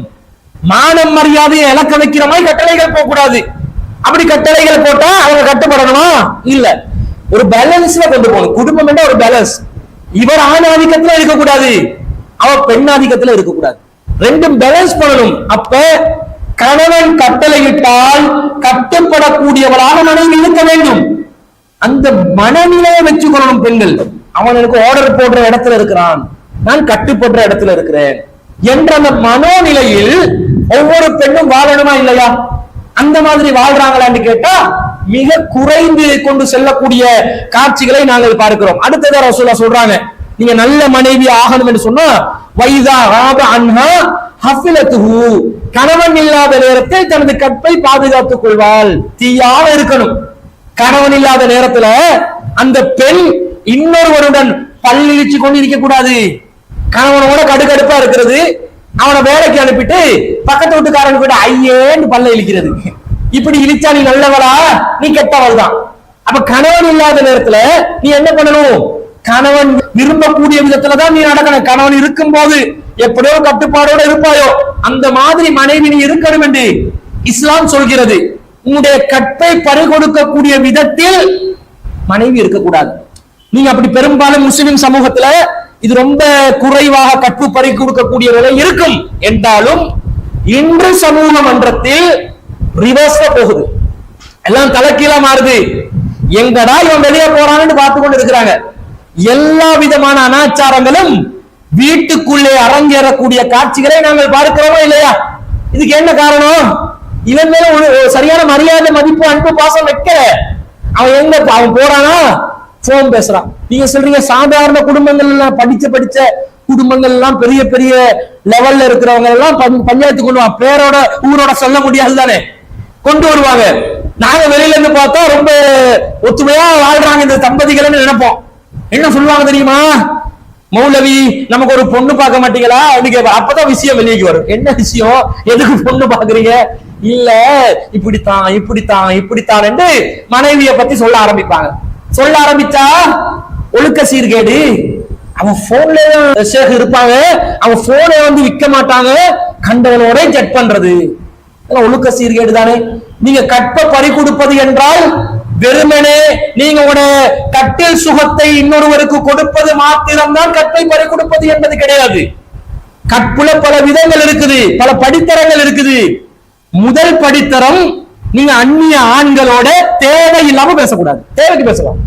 மானம் மரியாதையை இழக்க வைக்கிற மாதிரி கட்டளைகள் போக கூடாது. அப்படி கட்டளைகள் போட்டா அவங்க கட்டுப்படணுமா? இல்ல. ஒரு பேலன்ஸ்ல கொண்டு போகணும். குடும்பம் என்ற ஒரு பேலன்ஸ். இவர் ஆண் ஆதிக்கத்துல இருக்கக்கூடாது, அவர் பெண் ஆதிக்கத்துல இருக்கக்கூடாது. ரெண்டும் பேலன்ஸ் பண்ணணும். அப்ப கணவன் கட்டளையிட்டால் கட்டுப்படக்கூடியவளாக மனைவி இருக்க வேண்டும். அந்த மனநிலையை வச்சுக்கொள்ளணும் பெண்கள். அவன் எனக்கு ஆர்டர் போடுற இடத்துல இருக்கிறான், நான் கட்டுப்படுற இடத்துல இருக்கிறேன் என்ற அந்த மனோநிலையில் ஒவ்வொரு பெண்ணும் வாழணுமா இல்லையா? அந்த மாதிரி வாழ்றாங்களான்னு கேட்டா மிக குறைந்து கொண்டு செல்லக்கூடிய காட்சிகளை நாங்கள் பார்க்கிறோம். அடுத்ததா ரசூலுல்லாஹ் சொல்றாங்க, நீங்க நல்ல மனைவி ஆகணும் என்று சொன்னா வைதா ராப அன்ஹா ஹஃபிலத்துஹு, கணவன் இல்லாத நேரத்தில் தனது கற்பை பாதுகாத்துக் கொள்வாள். தீயாக இருக்கணும். கணவன் இல்லாத நேரத்துல அந்த பெண் இன்னொருவருடன் பல்லிழிச்சு கொண்டு இருக்க கூடாது. கணவனோட கடுகடுப்பா இருக்கிறது, அவனை வேலைக்கு அனுப்பிட்டு பக்கத்து வீட்டுக்காரன் கூட ஐயேன்னு பல்ல இழிக்கிறது. இப்படி இழிச்சா நீ நல்லவளா, நீ கெட்டவள் தான். அப்ப கணவன் இல்லாத நேரத்துல நீ என்ன பண்ணணும், கணவன் விரும்பக்கூடிய விதத்துலதான் நீ நடக்கணும். கணவன் இருக்கும் போது எப்படியோ கட்டுப்பாடோட இருப்பாயோ அந்த மாதிரி மனைவி நீ இருக்கணும் என்று இஸ்லாம் சொல்கிறது. உன்னுடைய கற்பை பறிகொடுக்கக்கூடிய விதத்தில் மனைவி இருக்கக்கூடாது. நீங்க அப்படி பெரும்பாலும் முஸ்லிம் சமூகத்துல இது ரொம்ப குறைவாக கற்பு பறி கொடுக்கக்கூடிய நிலை இருக்கும் என்றாலும் இன்று சமூக மன்றத்தில் ரிவர்ஸ்ல போகுது. எல்லாம் தலைக்கீழா மாறுது. எங்கடா இவன் வெளியே போறான்னு பார்த்து கொண்டு இருக்கிறாங்க. எல்லா விதமான அனாச்சாரங்களும் வீட்டுக்குள்ளே அரங்கேறக்கூடிய காட்சிகளை நாங்கள் பார்க்கிறோமா இல்லையா? இதுக்கு என்ன காரணம்? இவன் மேல சரியான மரியாதை, மதிப்பு, அன்பு, பாசம் வைக்க அவன் எங்க அவன் போறானா போன் பேசுறான். நீங்க சொல்றீங்க சாதாரண குடும்பங்கள் எல்லாம் படிச்ச குடும்பங்கள் எல்லாம் பெரிய பெரிய லெவல்ல இருக்கிறவங்க எல்லாம் பஞ்சாயத்து கொண்டு பேரோட ஊரோட சொல்ல முடியாது தானே கொண்டு வருவாங்க. நாங்க வெளியில இருந்து பார்த்தா ரொம்ப ஒத்துமையா வாழ்றாங்க இந்த தம்பதிகள் நினைப்போம். என்ன சொல்லுவாங்க தெரியுமா? மௌலவி நமக்கு ஒரு பொண்ணு பார்க்க மாட்டீங்களா? அப்பதான் விஷயம் வெளியே வரும். என்ன விஷயம், எதுக்கு பொண்ணு பாக்குறீங்க? இல்ல இப்படித்தான் இப்படித்தான் இப்படித்தான் என்று மனைவியை பத்தி சொல்ல ஆரம்பிப்பாங்க. சொல்ல ஆரம்பிச்சா ஒழுக்க சீர்கேடு. அவன் போன்ல இருப்பாங்க, அவன் போனை வந்து விற்க மாட்டாங்க, கண்டவனோட செக் பண்றது ஒழுக்க சீர்கேடு தானே. நீங்க கற்பை பறி கொடுப்பது என்றால் வெறுமனே நீங்க உங்களோட கட்டில் சுகத்தை இன்னொருவருக்கு கொடுப்பது மாத்திரம்தான் கற்பை பறி கொடுப்பது என்பது கிடையாது. கற்புல பல விதங்கள் இருக்குது, பல படித்தரங்கள் இருக்குது. முதல் படித்தரம், நீங்க அந்நிய ஆண்களோட தேவையில்லாம பேசக்கூடாது. தேவைக்கு பேசலாம்,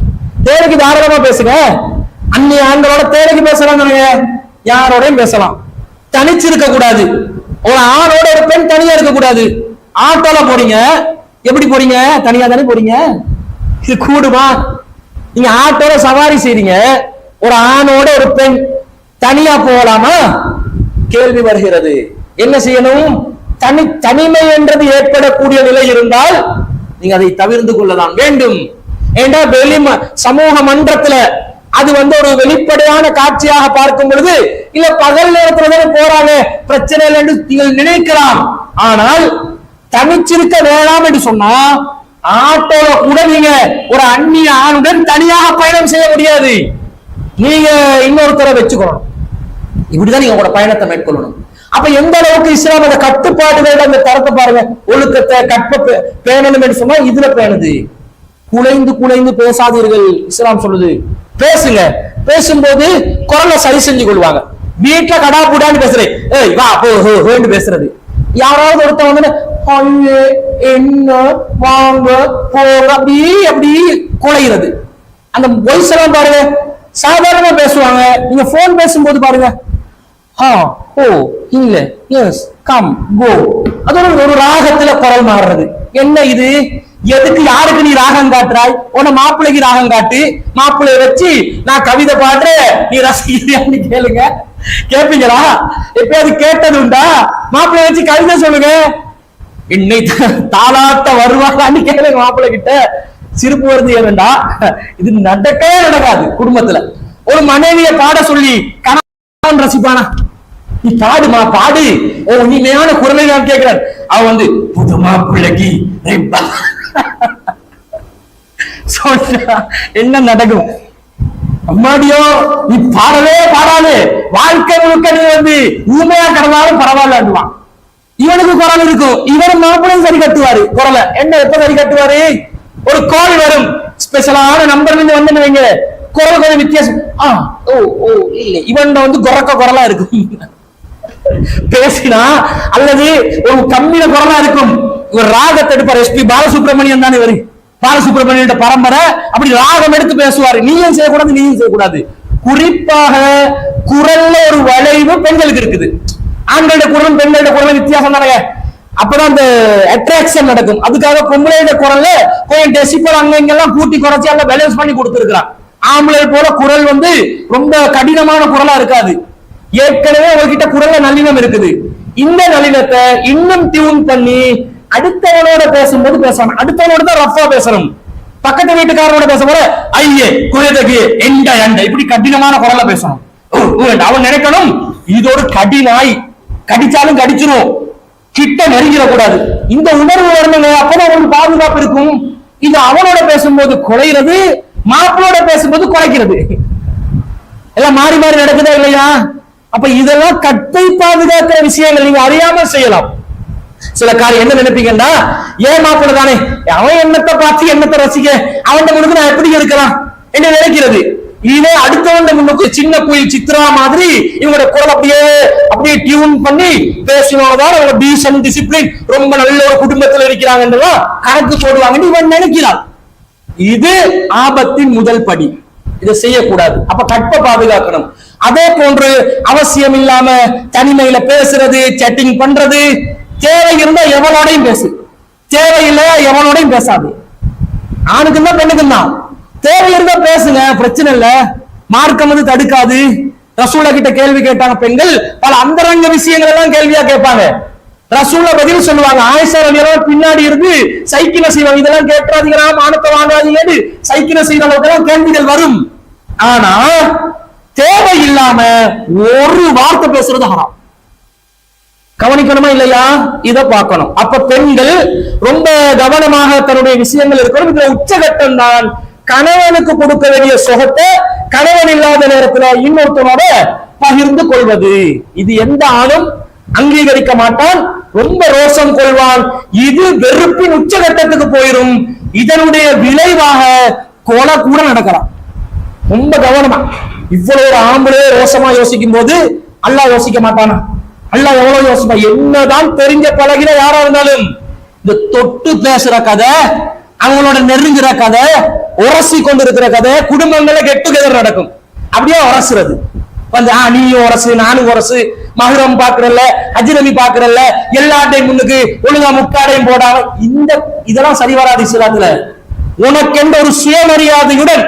தேவைக்கு தாராளமா பேசுங்க. அந்நிய ஆண்களோட தேவைக்கு பேசலாம், யாரோடையும் பேசலாம். தனிச்சு இருக்க கூடாது. ஒரு ஆணோட ஒரு பெண் தனியா இருக்க கூடாது. ஆட்டோல போறீங்க, எப்படி போறீங்க? தனியா தானே போறீங்க. இது கூடுமா? நீங்க ஆட்டோல சவாரி செய்றீங்க, ஒரு ஆணோட ஒரு பெண் தனியா போகலாமா? கேள்வி வருகிறது. என்ன செய்யணும்? தனிமை என்றது ஏற்படக்கூடிய நிலை இருந்தால் நீங்க அதை தவிர்த்து கொள்ளலாம் வேண்டும். ஏண்டா சமூக மன்றத்துல அது ஒரு வெளிப்படையான காட்சியாக பார்க்கும் பொழுது இல்ல பகல் நேரத்துல தானே போறாங்க, பிரச்சனை இல்லை என்று நீங்கள் நினைக்கலாம். ஆனால் தனிச்சிருக்க வேணாம் என்று சொன்னா ஆட்டோல கூட நீங்க ஒரு அந்நிய ஆணுடன் தனியாக பயணம் செய்ய முடியாது. நீங்க இன்னொருத்தரை வச்சுக்கணும். இப்படிதான் நீங்க உங்களோட பயணத்தை மேற்கொள்ளணும். அப்ப எந்த அளவுக்கு இஸ்லாம் அந்த கட்டுப்பாடுகள் அந்த தரத்தை பாருங்க. ஒழுக்கத்தை கற்ப பேணணும் என்று சொன்னா இதுல பேணுது. குலைந்து குலைந்து பேசாதீர்கள் இஸ்லாம் சொல்லுது. பேசுங்க. பேசும்போது குரலை சரி செஞ்சு கொள்வாங்க. வீட்டுல கடா புடான்னு பேசுறேன், ஏய் வா போ பேசுறது. யாராவது ஒருத்தன் வந்து என்ன வாங்க போங்க அப்படி குலைகிறது. அந்த வாய்ஸ் எல்லாம் பாருங்க சாதாரணமா பேசுவாங்க. நீங்க போன் பேசும்போது பாருங்க, ஓ இல்ல எஸ் கம் கோ, அதோட ஒரு ராகத்துல குரல் மாறுறது. என்ன இது? எதுக்கு யாருக்கு நீ ராகம் காட்டுறாய்? உன மாப்பிள்ளைக்கு ராகம் காட்டு. மாப்பிள்ளைய வச்சு நான் கவிதை பாடுறேன், நீ ரசிக்கிறியான்னு கேளுங்க. கேட்பீங்களா? எப்பயாவது கேட்டது உண்டா? மாப்பிள்ளைய வச்சு கவிதை சொல்லுங்க, என்னை தாளாட்ட வருவாங்கன்னு கேளுங்க மாப்பிள்ளை கிட்ட. சிரிப்பு வருது ஏன்டா? இது நடக்கவே நடக்காது குடும்பத்துல. ஒரு மனைவிய பாட சொல்லி கணவன் ரசிப்பானா? நீ பாடுமா பாடு, இனிமையான குரலை நான் கேட்கிறேன். அவன் வந்து புது மாப்பிள்ளைக்கு என்ன நடக்கும்? அம்மாடியோ நீ பாடவே பாடாது, வாழ்க்கை முழுக்க நீ வந்து ஊமையா கடந்தாலும் பரவாயில்ல. இவனுக்கு குரல் இருக்கும், இவரும் மாப்பிள்ளையும் சரி கட்டுவாரு குரலை. என்ன எப்ப சரி கட்டுவாரு? ஒரு கால் வரும், ஸ்பெஷலான நம்பர்ல இருந்து வந்து வைங்க, குரல் கொஞ்சம் வித்தியாசம். இல்ல இவன் வந்து குரக்க குரலா இருக்கும் பேசினா, அல்லது ஒரு கம்மியில குரலா இருக்கும். இவர் ராகத்தை எடுப்பார். எஸ்பி பாலசுப்ரமணியன் தானே இவரு, பாலசுப்ரமணியன் பரம்பரை. அப்படி ராகம் எடுத்து பேசுவாரு. நீயும் செய்யக்கூடாது நீயும் செய்யக்கூடாது. குறிப்பாக குரல்ல ஒரு வளைவு பெண்களுக்கு இருக்குது. ஆண்களோட குரலும் பெண்களோட குரலும் வித்தியாசம் தானே. அப்பதான் அந்த அட்ராக்ஷன் நடக்கும். அதுக்காக பொம்பளையோட குரல்ல கொஞ்சம் டெசிபல் அங்க இங்கெல்லாம் கூட்டி குறைச்சி எல்லாம் பேலன்ஸ் பண்ணி கொடுத்துருக்கான். ஆம்பளை போல குரல் வந்து ரொம்ப கடினமான குரலா இருக்காது. ஏற்கனவே உங்ககிட்ட குரல்ல நளினம் இருக்குது. இந்த நளினத்தை இன்னும் டியூன் பண்ணி அடுத்தவனோட பேசும்போது பேசணும். அடுத்தவனோட தான் ரஃபா பேசணும். பக்கத்து வீட்டுக்காரனோட பேசும்போது ஐயே குறைதகு எண்ட எண்ட இப்படி கடினமான குரல்ல பேசணும். அவன் நினைக்கணும் இது ஒரு கடினாய், கடிச்சாலும் கடிச்சிரும், கிட்ட நெருங்கிட கூடாது. இந்த உணர்வு வரணுங்க. அப்பதான் அவனுக்கு பாதுகாப்பு இருக்கும். இது அவனோட பேசும்போது குறைகிறது, மாப்பிளோட பேசும்போது குறைக்கிறது. எல்லாம் மாறி மாறி நடக்குதா இல்லையா? அப்ப இதெல்லாம் கட்டை பாதுகாக்கிற விஷயங்கள். நீங்க அறியாம செய்யலாம். சில காரியம் என்ன நினைப்பீங்கன்னா, ஏன் மாப்பிள்ள தானே, அவன் என்னத்தை பார்த்து என்னத்தை ரசிக்க, அவன் முன்னுக்கு நான் எப்படி இருக்கலாம் என்ன நினைக்கிறது. இதே அடுத்தவன் முன்னுக்கு சின்ன குயில் சித்ரா மாதிரி இவங்களோட குரல் அப்படியே டியூன் பண்ணி பேசினோதான் அவங்க டீசன்ட் டிசிப்ளின் ரொம்ப நல்ல ஒரு குடும்பத்தில் இருக்கிறாங்க கணக்கு போடுவாங்கன்னு இவன் நினைக்கிறான். இது ஆபத்தின் முதல் படி. இதை செய்யக்கூடாது. அப்ப கற்பை பாதுகாக்கணும். அதே போன்று அவசியம் இல்லாம தனிமையில பேசுறது, சேட்டிங் பண்றது. தேவை இருந்தா எவனோடையும் பேசு, தேவையில்லை எவனோடையும் பேசாது. ஆணுக்கும் தான் பெண்ணுக்கும் தான். தேவை இருந்தா பேசுங்க, பிரச்சனை இல்ல. மார்க்கம் வந்து தடுக்காது. ரசூலா கிட்ட கேள்வி கேட்டாங்க பெண்கள், பல அந்தரங்க விஷயங்கள் எல்லாம் கேள்வியா கேட்பாங்க. ரசூலா பதில் சொல்லுவாங்க. ஆயிஷா ரலியல்லாஹு பின்னாடி இருந்து சைக்கிள செய்வாங்க. இதெல்லாம் கேட்காதீங்க, மானத்தை வாங்காதீங்கன்னு சைக்கிள செய்யற அளவுக்கு கேள்விகள் வரும். ஆனா தேவை இல்லாம ஒரு வார்த்தை பேசுறது ஹராம். கவனிக்கணுமா இல்லையா? இத பார்க்கணும். அப்ப பெண்கள் ரொம்ப கவனமாக தன்னுடைய விஷயங்கள் இருக்கணும். இதுல உச்சகட்டம் தான் கணவனுக்கு கொடுக்க வேண்டிய சுகத்தை கணவன் இல்லாத நேரத்துல இன்னொருத்தனோட பகிர்ந்து கொள்வது. இது எந்த ஆணும் அங்கீகரிக்க மாட்டான், ரொம்ப ரோஷம் கொள்வான். இது வெறுப்பின் உச்சகட்டத்துக்கு போயிடும். இதனுடைய விளைவாக கொலை கூட நடக்கலாம். ரொம்ப கவனமா. இவ்வளவு ஒரு ஆம்பளே ரோஷமா யோசிக்கும் போது அல்லாஹ் யோசிக்க மாட்டானா? அல்லாஹ் எவ்வளவு யோசிப்பா? என்னதான் தெரிஞ்ச பழகின யாரா இருந்தாலும் இந்த தொட்டு பேசுற கதை, அவங்களோட நெருங்குற கதை, உரசி கொண்டிருக்கிற கதை, குடும்பங்கள கெட் டுகெதர் நடக்கும். அப்படியே உரசுறது வந்து நீயும் உரசு நானும் உரசு, மஹரம் பாக்குறல்ல, அஜ்னபி பாக்குறல்ல, எல்லாத்தையும் முன்னுக்கு ஒழுங்கா முக்காடையும் போடாம இதெல்லாம் சரி வராது இஸ்லாத்துல. உனக்கென்ற ஒரு சுயமரியாதையுடன்,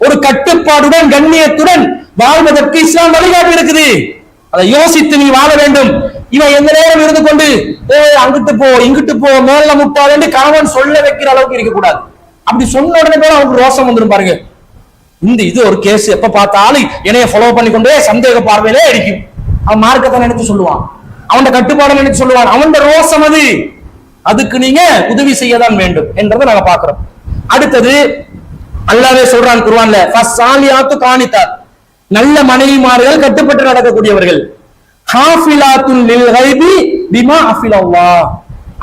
ஒரு கட்டுப்பாடுடன், கண்ணியத்துடன் வாழ்வதற்கு இஸ்லாம் வழிகாட்டி இருக்குது. அதை யோசித்து நீ வாழ வேண்டும். இவன் எந்த நேரம் இருந்து கொண்டு அங்கிட்டு போ இங்கிட்டு போ மேல முட்டாளு கணவன் சொல்ல வைக்கிற அளவுக்கு இருக்க கூடாது. அப்படி சொன்ன உடனே பேர் அவனுக்கு ரோஷம் வந்துடும் பாருங்க. இது ஒரு கேஸ், எப்ப பார்த்தாலும் என்னைய ஃபாலோ பண்ணிக்கொண்டே சந்தேக பார்வையிலே அடிக்கும். அவன் மார்க்கத்தை நினைச்சு சொல்லுவான், அவன் கட்டுப்பாடு நினைச்சு சொல்லுவான். அவன் ரோஷம் அது. அதுக்கு நீங்க உதவி செய்யதான் வேண்டும் என்றதை நாங்க பாக்குறோம். அடுத்தது அல்லாஹ்வே சொல்றான் குர்ஆன்ல, ஃபஸ்ஸாலியாத்து கானிதாத், நல்ல மனைவிமார்கள் கட்டுப்பட்டு நடக்கக்கூடியவர்கள், ஹாஃபிலாத்துன் லில் கைபி பிமா ஹஃபிலல்லாஹ்,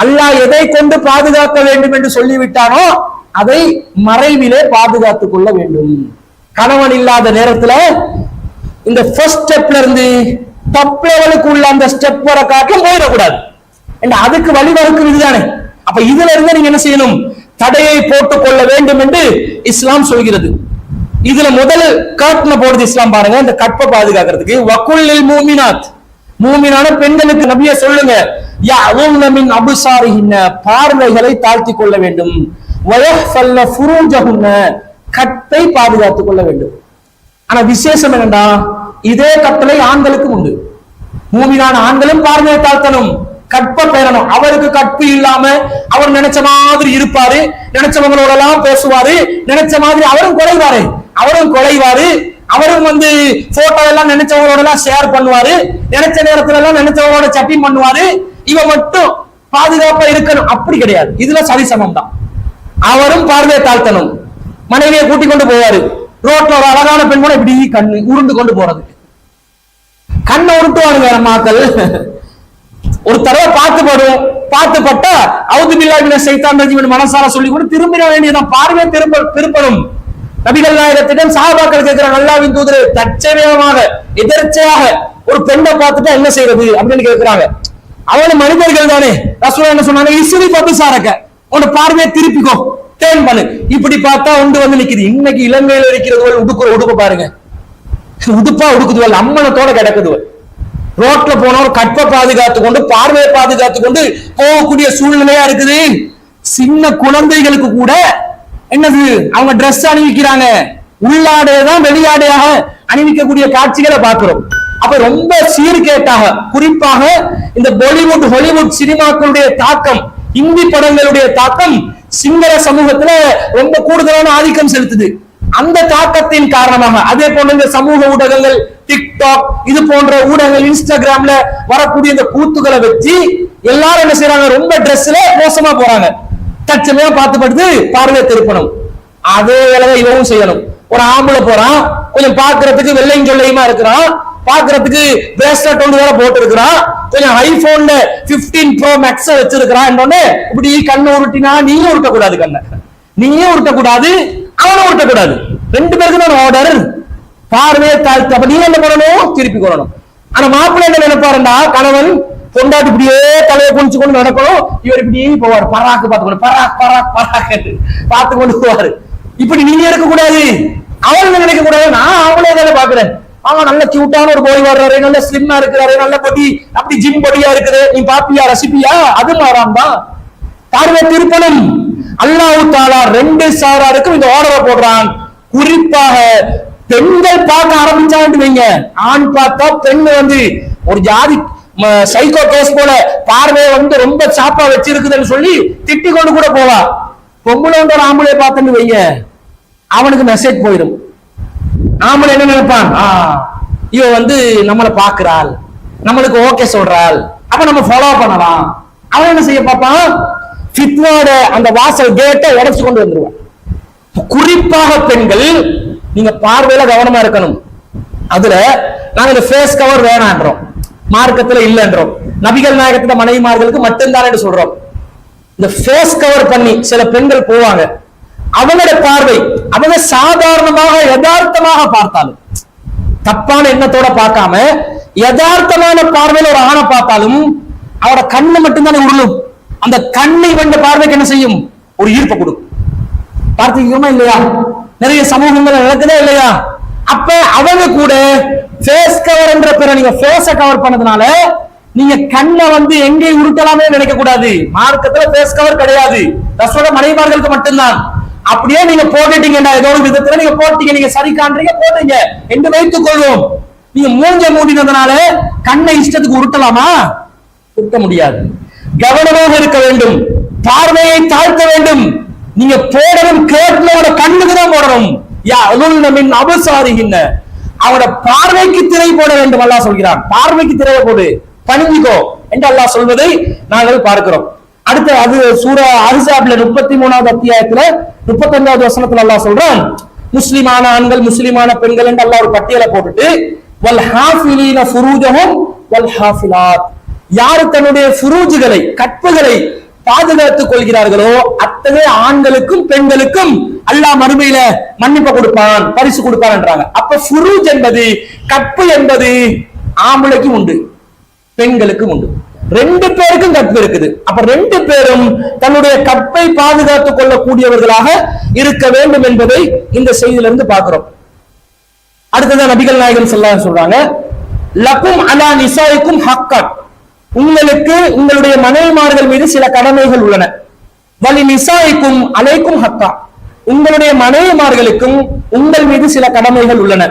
அல்லாஹ் எதை கொண்டு பாதுகாக்க வேண்டும் என்று சொல்லிவிட்டானோ அதை மறைவிலே பாதுகாத்துக் கொள்ள வேண்டும். கணவன் இல்லாத நேரத்துல இந்த ஃபர்ஸ்ட் ஸ்டெப்ல இருந்து டாப் லெவலுக்கு உள்ள அந்த ஸ்டெப் வர காட்டிலும் போயிடக்கூடாது. அதுக்கு வழிவகுக்கும் இதுதானே. அப்ப இதுல இருந்து நீங்க என்ன செய்யணும், தடையை போட்டுக் கொள்ள வேண்டும் என்று இஸ்லாம் சொல்கிறது. இதுல முதல் காட்டுன போடுது இஸ்லாம் பாருங்க, இந்த கற்பை பாதுகாக்கிறதுக்கு. வகுல்லில் மூமினாத், மூமினான பெண்களுக்கு நபியே சொல்லுங்க, யஅவுன மின் அப்சாரிஹின்ன, பார்வைகளை தாழ்த்தி கொள்ள வேண்டும், வயஹ்ஃபல்ன ஃபுரூஜஹுன்ன, கற்பை பாதுகாத்துக் கொள்ள வேண்டும். ஆனா விசேஷம் என்னன்னா, இதே கட்டளை ஆண்களுக்கும் உண்டு. மூமினான ஆண்களும் பார்வையை தாழ்த்தணும், கற்பை பெறணும். அவருக்கு கற்பு இல்லாம அவர் நினைச்ச மாதிரி இருப்பாரு, நினைச்சவங்களோட எல்லாம் பேசுவாரு, நினைச்ச மாதிரி அவரும் குறைவாரு, அவரும் போட்டோ எல்லாம் நினைச்சவங்களோட எல்லாம் ஷேர் பண்ணுவாரு, நினைச்ச நேரத்துல எல்லாம் நினைச்சவங்களோட சட்டிங் பண்ணுவாரு. இவன் மட்டும் பாதுகாப்பா இருக்கணும், அப்படி கிடையாது. இதுல சரிசமம் தான். அவரும் பார்வையை தாழ்த்தணும், மனைவியை கூட்டிக் கொண்டு போவாரு. ரோட்ல ஒரு அழகான பெண் கூட இப்படி கண்ணு உருண்டு கொண்டு போறது, கண்ணை உருட்டுவாருங்க நம்மாக்கள். ஒரு தடவை பார்த்து பட்டா அவுது பில்லாஹி மினஷ் ஷைத்தானிர் ரஜீம் மனசார சொல்லி கூட திரும்பிட வேண்டியதான், பார்வையை திருப்பணும். நபிகள் நாயகத்திடம் சஹாபாக்கள் கேட்கிறாங்க, அல்லாஹ்வின் தூதரே, தற்செயலாக எதிர்ச்சையாக ஒரு பெண்ணை பார்த்துட்டா என்ன செய்யறது அப்படின்னு கேட்கிறாங்க. அவன மனிதர்கள் தானே. ரசூலுல்லாஹ் என்ன சொன்னாங்க, இஸ்ரி பபிசாரக, உன் பார்வையை திருப்பிக்கோ, டேர்ன் பண்ணு. இப்படி பார்த்தா உண்டு நிக்குது. இன்னைக்கு இலங்கையில இருக்கிறது உடுக்குற உடுப்பு பாருங்க, உடுப்பா உடுக்குதுவல், அம்மனத்தோட கிடக்குதுவல். ரோட்ல போனவர் கற்பை பாதுகாத்து கொண்டு பார்வையை பாதுகாத்து கொண்டு போகக்கூடிய சூழ்நிலையா இருக்குது. சின்ன குழந்தைகளுக்கு கூட என்னது, அவங்க டிரெஸ் அணிவிக்கிறாங்க, உள்ளாடையதான் வெளியாடையாக அணிவிக்கக்கூடிய காட்சிகளை பார்க்கிறோம். அப்ப ரொம்ப சீர்கேட்டாக, குறிப்பாக இந்த பாலிவுட் ஹாலிவுட் சினிமாக்களுடைய தாக்கம், இந்தி படங்களுடைய தாக்கம் சிங்கள சமூகத்துல ரொம்ப கூடுதலான ஆதிக்கம் செலுத்துது. அந்த தாக்கத்தின் காரணமாக அதே போன்ற இந்த சமூக ஊடகங்கள், டிக்டாக் இது போன்ற ஊடகங்கள், இன்ஸ்டாகிராம்ல வரக்கூடிய இந்த கூத்துக்களை வச்சு எல்லாரும் என்ன செய்யறாங்க, ரொம்ப டிரெஸ்ல மோசமா போறாங்க. தற்சமயா பார்த்துப்படுது பார்வையை திருப்பணும். அதே வேலையை இவவும் செய்யணும். ஒரு ஆம்பளை போறான், கொஞ்சம் பாக்குறதுக்கு வெள்ளையும் சொல்லையுமா இருக்கிறான், பாக்குறதுக்கு பிரேஸ்லெட் ஒன்று வேற போட்டு இருக்கிறான், கொஞ்சம் ஐபோன்ல 15 Pro Max வச்சிருக்கிறான். இப்படி கண்ணை உருட்டினா நீயும் உருட்டக்கூடாது, கண்ணை நீயும் உருட்டக்கூடாது, அவனும் உருட்டக்கூடாது, ரெண்டு பேருக்கு தான் ஆர்டர். பார்வையை தாழ்த்து. அப்ப நீ என்ன பண்ணணும், திருப்பி கொள்ளணும். ஆனா மாப்பிள்ளை என்ன நினைப்பாருண்டா, கணவன் பொண்டாட்டி இப்படியே தலையை குளிச்சு கொண்டு நடக்கணும், இவர் இப்படி போவார், பராக்கு பார்த்துக்கணும், பார்த்து கொண்டு போவாரு. இப்படி நீங்க இருக்கக்கூடாது, அவள் நினைக்க கூடாது. நான் அவளே தானே பாக்குறேன், அவன் நல்ல கியூட்டான ஒரு போய் வர்றாரு, நல்ல ஸ்லிம்மா இருக்கிறாரு, நல்ல பொடி, அப்படி ஜிம் பொடியா இருக்குது, நீ பாப்பியா ரசிப்பியா, அது மாறாம் தான். பார்வை திருப்பணும். அல்லாஹ் தஆலா ரெண்டு சாராருக்கும் இந்த ஆர்டரை போடுறான். குறிப்பாக பெண்கள் பார்க்க ஆரம்பிச்சான்னு வைங்க, ஆண் பார்த்தா பெண் ஒரு ஜாதி சைக்கோ கேஸ் போல பார்வையை ரொம்ப சாப்பா வச்சிருக்குதுன்னு சொல்லி திட்டி கொண்டு கூட போவா. பொம்பளை ஒரு ஆம்பளை பார்த்தன்னு வைங்க, அவனுக்கு மெசேஜ் போயிடும். ஆம்பளை என்ன நினைப்பான், இவ நம்மளை பாக்குறாள், நம்மளுக்கு ஓகே சொல்றாள், அப்ப நம்ம ஃபாலோ பண்ணலாம். அவன் என்ன செய்ய பார்ப்பான், ஃபித்னாவோட அந்த வாசல் கேட்டை உடைச்சு கொண்டு வந்துருவான். குறிப்பாக பெண்கள் நீங்க பார்வையில கவனமா இருக்கணும். அதுல நாங்க இந்த ஃபேஸ் கவர் வேணான்றோம், மார்க்கத்துல இல்லன்றோம். நபிகள் நாயகத்துல மனைவிமார்களுக்கு மட்டும்தான் என்று சொல்றோம். இந்த ஃபேஸ் கவர் பண்ணி சில பெண்கள் போவாங்க, அவங்களோட பார்வை அவங்க சாதாரணமாக யதார்த்தமாக பார்த்தாலும், தப்பான எண்ணத்தோட பார்க்காம யதார்த்தமான பார்வையில ஒரு ஆணை பார்த்தாலும் அவரோட கண்ணு மட்டும்தானே உருளும். அந்த கண்ணை பார்வைக்கு என்ன செய்யும், ஒரு ஈர்ப்பை கொடுக்கும். பார்த்துக்கோமா இல்லையா, நிறைய சமூகங்கள் நடக்குதே இல்லையா. அப்ப அவங்க கூட ஃபேஸ் கவர் என்ற பேரை நீங்க ஃபேஸ கவர் பண்ணதுனால நீங்க கண்ணை எங்கே உருட்டலாமே நினைக்க கூடாது. மார்க்கத்துல ஃபேஸ் கவர் கிடையாது, ரசூலுல்லாஹ் மனைவிமார்களுக்கு மட்டும்தான். அப்படியே நீங்க போட்டுட்டீங்கன்னா, ஏதோ ஒரு விதத்துல நீங்க போட்டீங்க, நீங்க சரி காண்றீங்க போட்டீங்க என்று வைத்துக் கொள்வோம். நீங்க மூஞ்ச மூடினதுனால கண்ணை இஷ்டத்துக்கு உருட்டலாமா, உருட்ட முடியாது. கவனமாக இருக்க வேண்டும், பார்வையை தாழ்த்த வேண்டும். நீங்க போடணும் கேட்களோட கண்ணுக்கு தான் போடணும். அபசாரிகின்ன, அவனோட பார்வைக்கு திரை போட வேண்டும். அல்லாஹ் சொல்கிறான், பார்வைக்கு திரையை போடு, பணிஞ்சிக்கோ என்று அல்லாஹ் சொல்வதை நாங்கள் பார்க்கிறோம். அடுத்து அது சூரா அஹ்ஸாப்ல 33வது அத்தியாயத்துல 35வது வசனத்துல அல்லாஹ் சொல்றான், முஸ்லிமான ஆண்கள் முஸ்லிமான பெண்கள் என்று அல்லாஹ் ஒரு பட்டியலை போட்டுட்டு வல் ஹாஃபிலீன ஃபுரூஜஹும் வல் ஹாஃபிலாத், யாரு தன்னுடைய ஃபுரூஜுகளை கற்புகளை பாதுகாத்துக் கொள்கிறார்களோ அத்தகைய ஆண்களுக்கும் பெண்களுக்கும் அல்லாஹ் மறுமையில மன்னிப்பு கொடுப்பான், பரிசு கொடுப்பான் என்றாங்க. அப்ப ஃபுரூஜ் என்பது கற்பு என்பது ஆம்பளைக்கும் உண்டு பெண்களுக்கும் உண்டு, ரெண்டு பேருக்கும் கற்பு இருக்குது. அப்ப ரெண்டு பேரும் தன்னுடைய கற்பை பாதுகாத்துக் கொள்ளக்கூடியவர்களாக இருக்க வேண்டும் என்பதை இந்த செய்தியிலிருந்து பார்க்கிறோம். அடுத்ததான் நபிகள் நாயகம் ஸல்லல்லாஹு அலைஹி வஸல்லம் சொல்றாங்க, லகும் அலா நிசாயிக்கும் ஹக்கன், உங்களுக்கு உங்களுடைய மனைவிமார்கள் மீது சில கடமைகள் உள்ளன. வலி நிசாயிக்கும் அலைக்கும் ஹக்கா, உங்களுடைய மனைவிமார்களுக்கும் உங்கள் மீது சில கடமைகள் உள்ளன.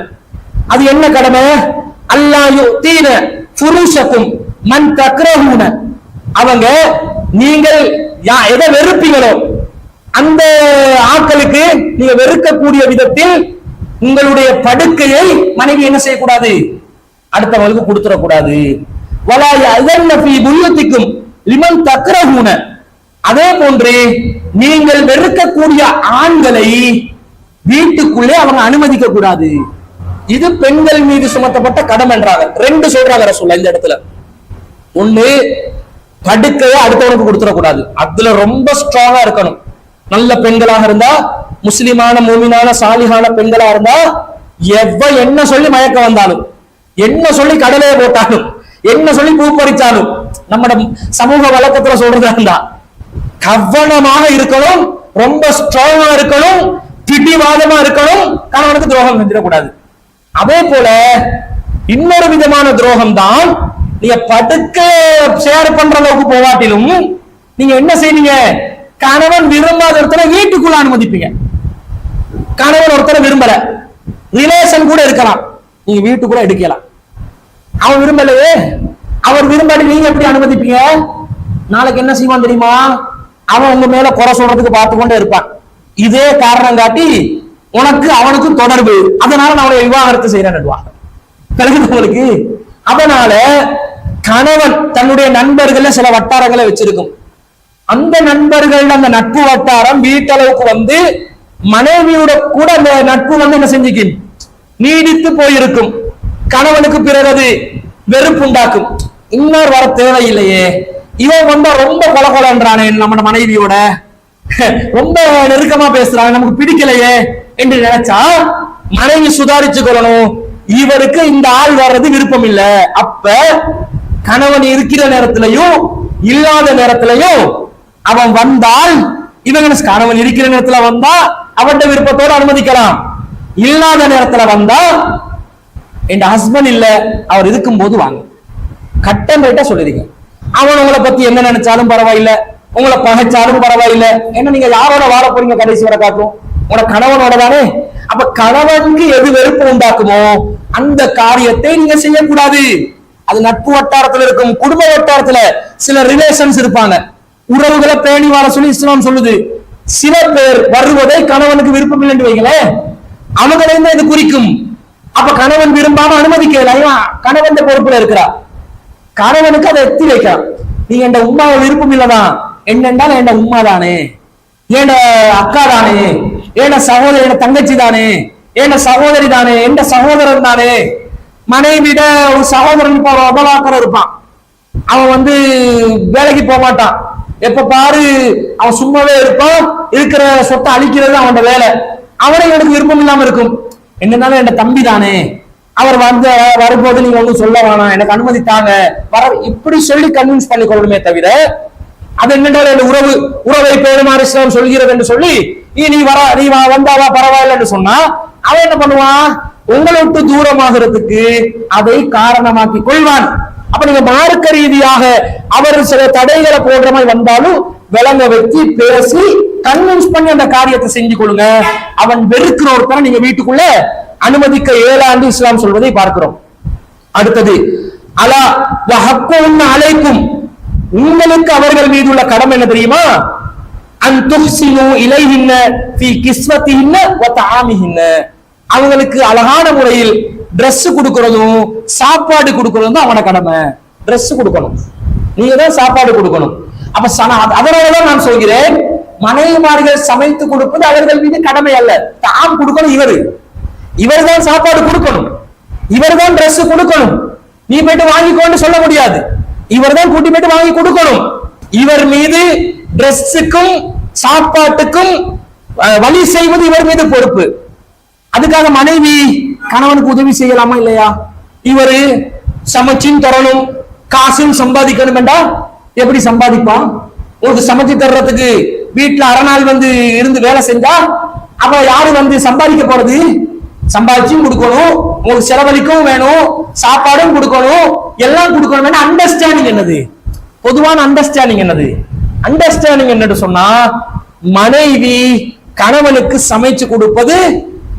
அது என்ன கடமை? அல்லாஹ் யுதீன ஃபுருஷக்கும் மன் தக்ரஹூன, அவங்க நீங்கள் எதை வெறுப்பீங்களோ அந்த ஆட்களுக்கு நீங்க வெறுக்கக்கூடிய விதத்தில் உங்களுடைய படுக்கையை மனைவி என்ன செய்யக்கூடாது, அடுத்தவங்களுக்கு கொடுத்துடக்கூடாது. வலா யஸன்ன ஃபீ புயூத்திக்கும் லிமன் தக்ரஹூன, அதே போன்று நீங்கள் வெறுக்கக்கூடிய ஆண்களை வீட்டுக்குள்ளே அவங்க அனுமதிக்க கூடாது. இது பெண்கள் மீது சுமத்தப்பட்ட கடமை என்றாங்க. ரெண்டு சொல்றாங்க ரசூலுல்லாஹ் இந்த இடத்துல. ஒண்ணு, படுக்கையை அடுத்தவனுக்கு கொடுத்துடக்கூடாது, அதுல ரொம்ப ஸ்ட்ராங்கா இருக்கணும். நல்ல பெண்களாக இருந்தா, முஸ்லிமான மூமினான சாலிஹான பெண்களா இருந்தா, என்ன சொல்லி மயக்க வந்தாலும், என்ன சொல்லி கடலையை போட்டாலும், என்ன சொல்லி பூ பறிச்சாலும், நம்ம சமூக வழக்கத்துல சொல்றதா இருந்தா கவனமாக இருக்கணும், ரொம்ப ஸ்ட்ராங்கா இருக்கணும், பிடிவாதமா இருக்கணும், கணவனுக்கு துரோகம் செஞ்சிடக்கூடாது. அதே போல இன்னொரு விதமான துரோகம் தான், நீங்க படுக்க ஷேர் பண்ற அளவுக்கு போவாட்டிலும் நீங்க என்ன செய்வீங்க, கணவன் விரும்பாத ஒருத்தரை வீட்டுக்குள்ள அனுமதிப்பீங்க. கணவன் ஒருத்தரை விரும்பல, ரிலேஷன் கூட இருக்கலாம், நீங்க வீட்டுக்குள்ள எடுக்கலாம். அவன் விரும்பலையே, அவர் விரும்பாடி நீங்க எப்படி அனுமதிப்பீங்க? நாளைக்கு என்ன செய்வான் தெரியுமா, அவன் உங்க மேல குறை சொல்றதுக்கு பார்த்து கொண்டே இருப்பான். இதே காரணம் காட்டி உனக்கு அவனுக்கும் தொடர்பு, அதனால நான் அவனை விவாகரத்து செய்யறேன் உங்களுக்கு. அதனால கணவன் தன்னுடைய நண்பர்கள சில வட்டாரங்களை வச்சிருக்கும். அந்த நண்பர்கள் அந்த நட்பு வட்டாரம் வீட்டளவுக்கு வந்து மனைவியோட கூட அந்த நட்பு வந்து என்ன செஞ்சுக்கும், நீடித்து போயிருக்கும். கணவனுக்கு பிறகு வெறுப்பு உண்டாக்கும். இன்னொரு வர தேவையில்லையே, இவன் வந்தா ரொம்ப கொலகொலன்றானே நம்ம மனைவியோட, ரொம்ப நெருக்கமா பேசுறாங்க, நமக்கு பிடிக்கலையே என்று நினைச்சா மனைவி சுதாரிச்சு கொள்ளணும். இவருக்கு இந்த ஆள் வர்றது விருப்பம் இல்ல. அப்ப கணவன் இருக்கிற நேரத்திலையும் இல்லாத நேரத்திலையும் அவன் வந்தால், இவங்க கணவன் இருக்கிற நேரத்துல வந்தா அவன் விருப்பத்தோடு அனுமதிக்கலாம், இல்லாத நேரத்துல வந்தா என் ஹஸ்பண்ட் இல்ல அவர் இருக்கும் போது வாங்க, கட்டம் ரைட்டா சொல்லிருங்க. அவன் உங்களை பத்தி என்ன நினைச்சாலும் பரவாயில்ல, உங்களை பகைச்சாலும் பரவாயில்ல, என்ன நீங்க யாரோட வாழ போறீங்க கடைசி வரை காட்டும், உங்களோட கணவனோட தானே. அப்ப கணவனுக்கு எது வெறுப்பு உண்டாக்குமோ அந்த காரியத்தை நீங்க செய்யக்கூடாது. அது நட்பு வட்டாரத்துல இருக்கும், குடும்ப வட்டாரத்துல சில ரிலேஷன்ஸ் இருப்பாங்க, உறவுகளை பேணி வாழ சொல்லி இஸ்லாம் சொல்லுது. சில பேர் வருவதை கணவனுக்கு விருப்பம் இல்லை என்று வைங்களேன், அவங்களையும் இது குறிக்கும். அப்ப கணவன் விரும்பாம அனுமதிக்கல, கணவன் பொறுப்புல இருக்கிறார், கணவனுக்கு அதை எத்தி வைக்கலாம். நீங்க என் உமாவை விருப்பம் இல்லதான், என்னென்றால் என் உமா தானே, என் அக்கா தானே, என் சகோதரி, என் தங்கச்சி தானே, என் சகோதரி தானே, என் சகோதரன் தானே. மனைவிட ஒரு சகோதரன் உபலாக்கர் இருப்பான், அவன் வந்து வேலைக்கு போக மாட்டான், எப்ப பாரு அவன் சும்மாவே இருப்பான், இருக்கிற சொத்தை அழிக்கிறது அவனோட வேலை. அவனை எனக்கு விருப்பம் இல்லாம இருக்கும், என்னன்னாலும் என் தம்பி தானே, அவர் வந்து வரும்போது நீங்க ஒன்றும் சொல்ல வேணாம், எனக்கு அனுமதி தாங்க வர, இப்படி சொல்லி கன்வின்ஸ் பண்ணி கொள்ளணுமே தவிர, அது என்னென்ன உறவை பேருமாறு இஸ்லாம் சொல்கிறது என்று சொல்லி நீ வந்தாவா பரவாயில்ல என்று சொன்னா அவன் என்ன பண்ணுவான், உங்களை விட்டு தூரமாகிறதுக்கு அதை காரணமாக்கி கொள்வான். அப்ப நீங்க மார்க்க ரீதியாக அவர் சில தடைகளை போடுற மாதிரி வந்தாலும் விளங்க வச்சு பேசி கன்வின்ஸ் பண்ணி அந்த காரியத்தை செஞ்சு கொள்ளுங்க. அவன் வெறுக்கிற ஒருத்தனை நீங்க வீட்டுக்குள்ள அனுமதிக்க இயலாது இஸ்லாம் சொல்வதை பார்க்கிறோம். அடுத்தது அலா வஹக்குன் அலைக்கும், உங்களுக்கு அவர்கள் மீது உள்ள கடமை என்ன தெரியுமா, அன் துஹ்சினு இலைஹின்ன ஃபீ கிஸ்வத்திஹின்ன வ தஆமிஹின்ன, அவங்களுக்கு அழகான முறையில் Dress கொடுக்கறதும் சாப்பாடு கொடுக்கறதும் தான் அவன கடமை. Dress கொடுக்கணும், நீங்க தான் சாப்பாடு கொடுக்கணும். அப்ப அதனாலதான் நான் சொல்கிறேன், மனைவிமார்கள் சமைத்து கொடுப்பது அவர்கள் மீது கடமை அல்ல. தாம் கொடுக்கணும், இவர் தான் சாப்பாடு கொடுக்கணும், இவர் தான் டிரெஸ் கொடுக்கணும். நீ போயிட்டு வாங்கிக்கோன்னு சொல்ல முடியாது. இவர் தான் கூட்டி போயிட்டு வாங்கி கொடுக்கணும். இவர் மீது டிரெஸ்ஸுக்கும் சாப்பாட்டுக்கும் வழி செய்வது இவர் மீது பொறுப்பு. அதுக்காக மனைவி கணவனுக்கு உதவி செய்யலாமா இல்லையா? இவரு சமைச்சும் தரணும், காசும் சம்பாதிக்கணும் என்றா எப்படி சம்பாதிப்பான்? உங்களுக்கு சமைச்சு தர்றதுக்கு வீட்டுல அரை வந்து இருந்து வேலை செஞ்சா அப்ப யாரு வந்து சம்பாதிக்க போறது? சம்பாதிச்சும் கொடுக்கணும், உங்களுக்கு செலவழிக்கவும் வேணும், சாப்பாடும் கொடுக்கணும், எல்லாம் கொடுக்கணும். அண்டர்ஸ்டாண்டிங் என்னது? பொதுவான அண்டர்ஸ்டாண்டிங் என்னது? அண்டர்ஸ்டாண்டிங் என்னன்னு சொன்னா, மனைவி கணவனுக்கு சமைச்சு கொடுப்பது